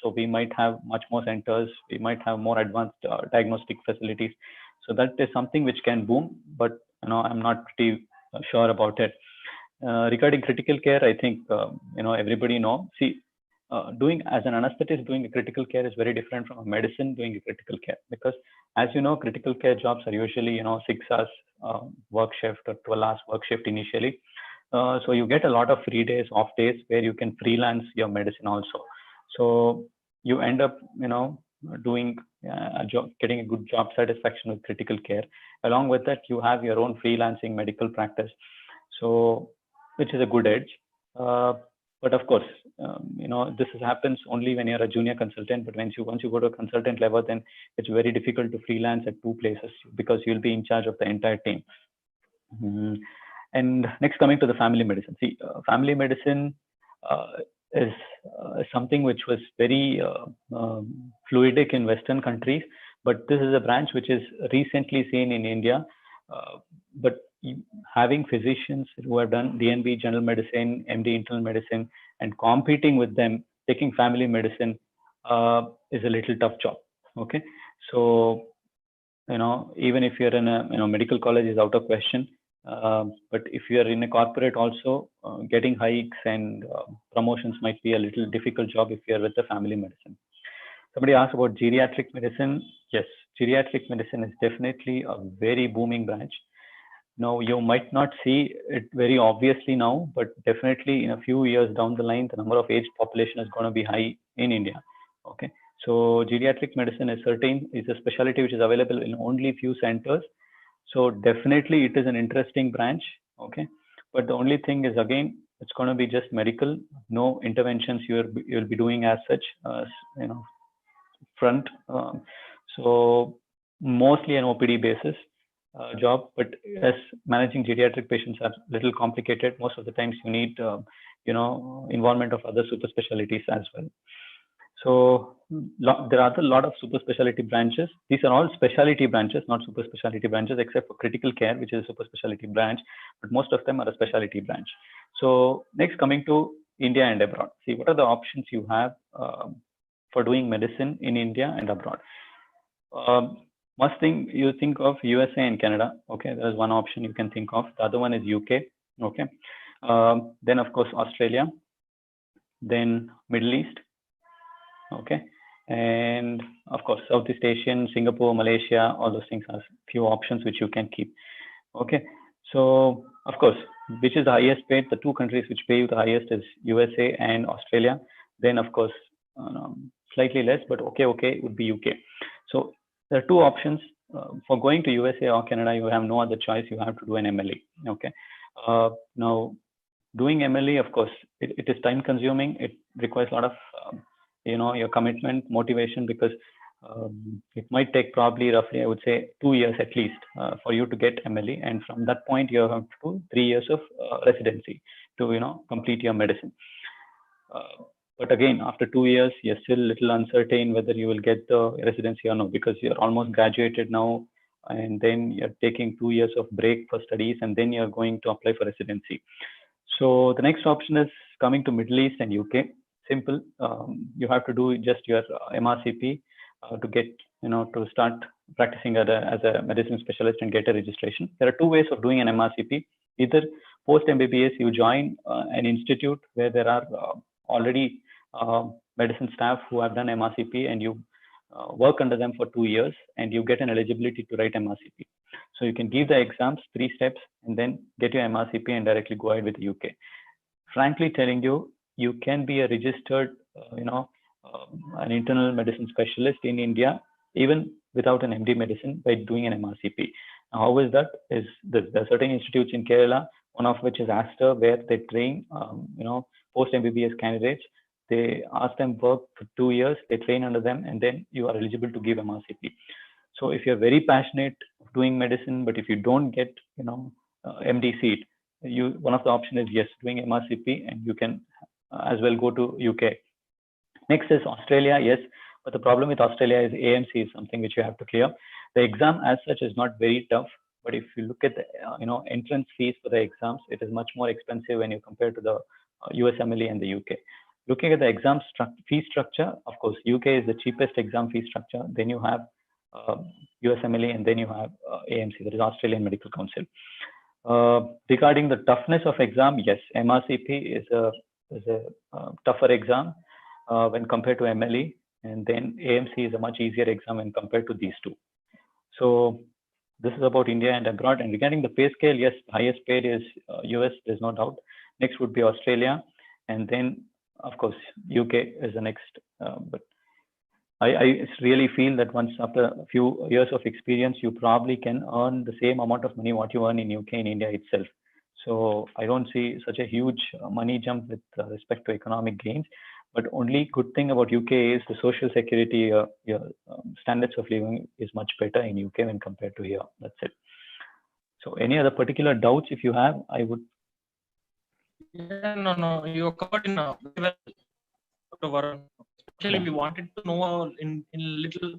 So we might have much more centers. We might have more advanced diagnostic facilities. So that is something which can boom, but I'm not pretty sure about it. Regarding critical care, I think everybody know. See, doing as an anesthetist, doing a critical care is very different from a medicine doing a critical care, because as you know, critical care jobs are usually 6 hours work shift or 12 hours work shift initially. So you get a lot of free days, off days, where you can freelance your medicine also. So you end up doing a job, getting a good job satisfaction with critical care. Along with that, you have your own freelancing medical practice, so which is a good edge. But of course, this happens only when you're a junior consultant. But once you go to a consultant level, then it's very difficult to freelance at 2 places, because you'll be in charge of the entire team. And next, coming to the family medicine. See, family medicine is something which was very fluidic in Western countries, but this is a branch which is recently seen in India. But having physicians who have done DNB general medicine, MD internal medicine, and competing with them, taking family medicine is a little tough job. Okay, so even if you're in a medical college is out of question. But if you are in a corporate also, getting hikes and promotions might be a little difficult job if you're with the family medicine. Somebody asked about geriatric medicine. Yes, geriatric medicine is definitely a very booming branch. Now, you might not see it very obviously now, but definitely in a few years down the line, the number of aged population is going to be high in India. Okay, so geriatric medicine is a specialty which is available in only few centers. So definitely it is an interesting branch. Okay, but the only thing is, again, it's going to be just medical, no interventions you'll be doing as such, front. So mostly an OPD basis job, but as managing geriatric patients are a little complicated. Most of the times you need involvement of other super specialties as well. So there are a lot of super specialty branches. These are all specialty branches, not super specialty branches, except for critical care, which is a super specialty branch, but most of them are a specialty branch. So next, coming to India and abroad. See, what are the options you have for doing medicine in India and abroad? First thing you think of USA and Canada. Okay, there's one option you can think of. The other one is UK. Okay, then of course Australia, then Middle East. Okay, and of course Southeast Asian, Singapore, Malaysia, all those things are few options which you can keep. Okay, so of course, which is the highest paid? The 2 countries which pay you the highest is USA and Australia. Then of course slightly less, but okay would be UK. So there are 2 options for going to USA or Canada. You have no other choice. You have to do an MLE. Okay, now doing MLE, of course, it is time consuming. It requires a lot of your commitment, motivation, because it might take probably roughly, I would say, 2 years at least for you to get MLE, and from that point you have to do 3 years of residency to complete your medicine. But again, after 2 years, you're still a little uncertain whether you will get the residency or no, because you're almost graduated now, and then you're taking 2 years of break for studies, and then you're going to apply for residency. So the next option is coming to Middle East and UK. Simple. You have to do just your MRCP to get, to start practicing as a medicine specialist and get a registration. There are 2 ways of doing an MRCP. Either post MBBS, you join an institute where there are already medicine staff who have done MRCP, and you work under them for 2 years, and you get an eligibility to write MRCP. So you can give the exams 3 steps and then get your MRCP and directly go ahead with the UK. Frankly telling you, you can be a registered, an internal medicine specialist in India, even without an MD medicine, by doing an MRCP. Now, how is that? There are certain institutes in Kerala, one of which is Aster, where they train, post MBBS candidates. They ask them work for 2 years, they train under them, and then you are eligible to give MRCP. So if you're very passionate of doing medicine, but if you don't get, MD seat, one of the options is yes, doing MRCP, and you can as well go to UK. Next is Australia, yes, but the problem with Australia is AMC is something which you have to clear. The exam as such is not very tough, but if you look at the entrance fees for the exams, it is much more expensive when you compare to the USMLE and the UK. Looking at the exam fee structure, of course, UK is the cheapest exam fee structure. Then you have USMLE, and then you have AMC, that is Australian Medical Council. Regarding the toughness of exam, yes, MRCP is a tougher exam when compared to MLE, and then AMC is a much easier exam when compared to these two. So this is about India and abroad. And regarding the pay scale, yes, highest paid is US, there's no doubt. Next would be Australia, and then of course UK is the next. But I really feel that once after a few years of experience, you probably can earn the same amount of money what you earn in UK in India itself. So I don't see such a huge money jump with respect to economic gains. But only good thing about UK is the social security, your standards of living is much better in UK when compared to here. That's it. So any other particular doubts if you have, I would. Yeah, no, you covered in very well. Actually, we wanted to know in little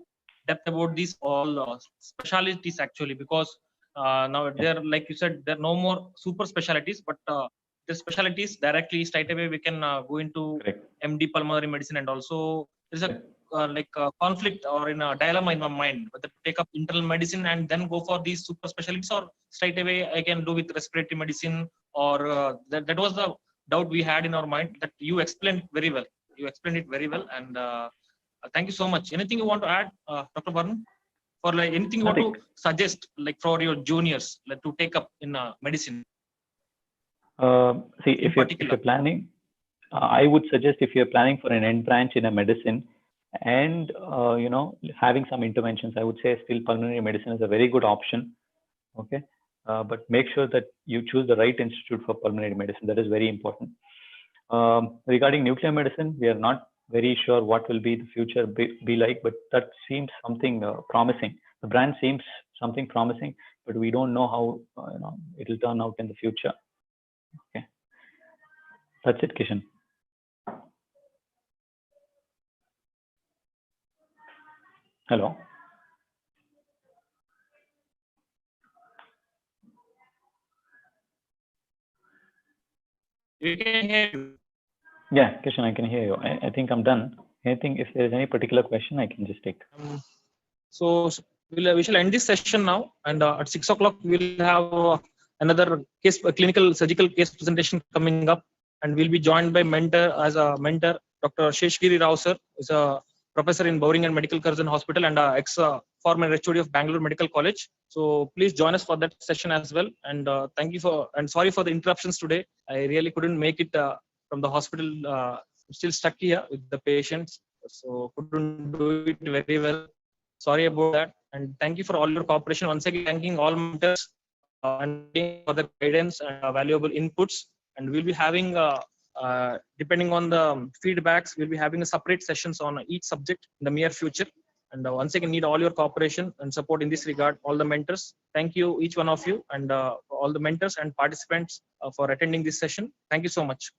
depth about these all specialties actually, because now there, like you said, there are no more super specialties, but the specialties directly straight away we can go into MD pulmonary medicine, and also there's a conflict or in a dilemma in my mind whether to take up internal medicine and then go for these super specialties, or straight away I can do with respiratory medicine, or that was the doubt we had in our mind. That you explained very well. You explained it very well, and thank you so much. Anything you want to add, Dr. Varun? Or like anything you want to suggest, like for your juniors, like to take up in medicine? See, if you're planning, I would suggest if you're planning for an end branch in a medicine and, having some interventions, I would say still pulmonary medicine is a very good option. Okay. But make sure that you choose the right institute for pulmonary medicine. That is very important. Regarding nuclear medicine, we are not very sure what will be the future be like, but that seems something promising. The brand seems something promising, but we don't know how it will turn out in the future. Okay, that's it, Kishan. Hello. We can hear you. Yeah, Kishan, I can hear you. I think I'm done. Anything, if there is any particular question, I can just take. So we shall end this session now, and at 6 o'clock we'll have another clinical surgical case presentation coming up, and we'll be joined by Dr. Sheshgiri Rao sir, is a professor in Bowring and Medical Curzon Hospital and former HOD of Bangalore Medical College. So please join us for that session as well. And thank you sorry for the interruptions today. I really couldn't make it from the hospital. I'm still stuck here with the patients, so couldn't do it very well. Sorry about that. And thank you for all your cooperation. Once again, thanking all mentors and for the guidance and valuable inputs. And we'll be having, depending on the feedbacks, we'll be having a separate sessions on each subject in the near future. And once again, need all your cooperation and support in this regard, all the mentors. Thank you, each one of you, and all the mentors and participants for attending this session. Thank you so much.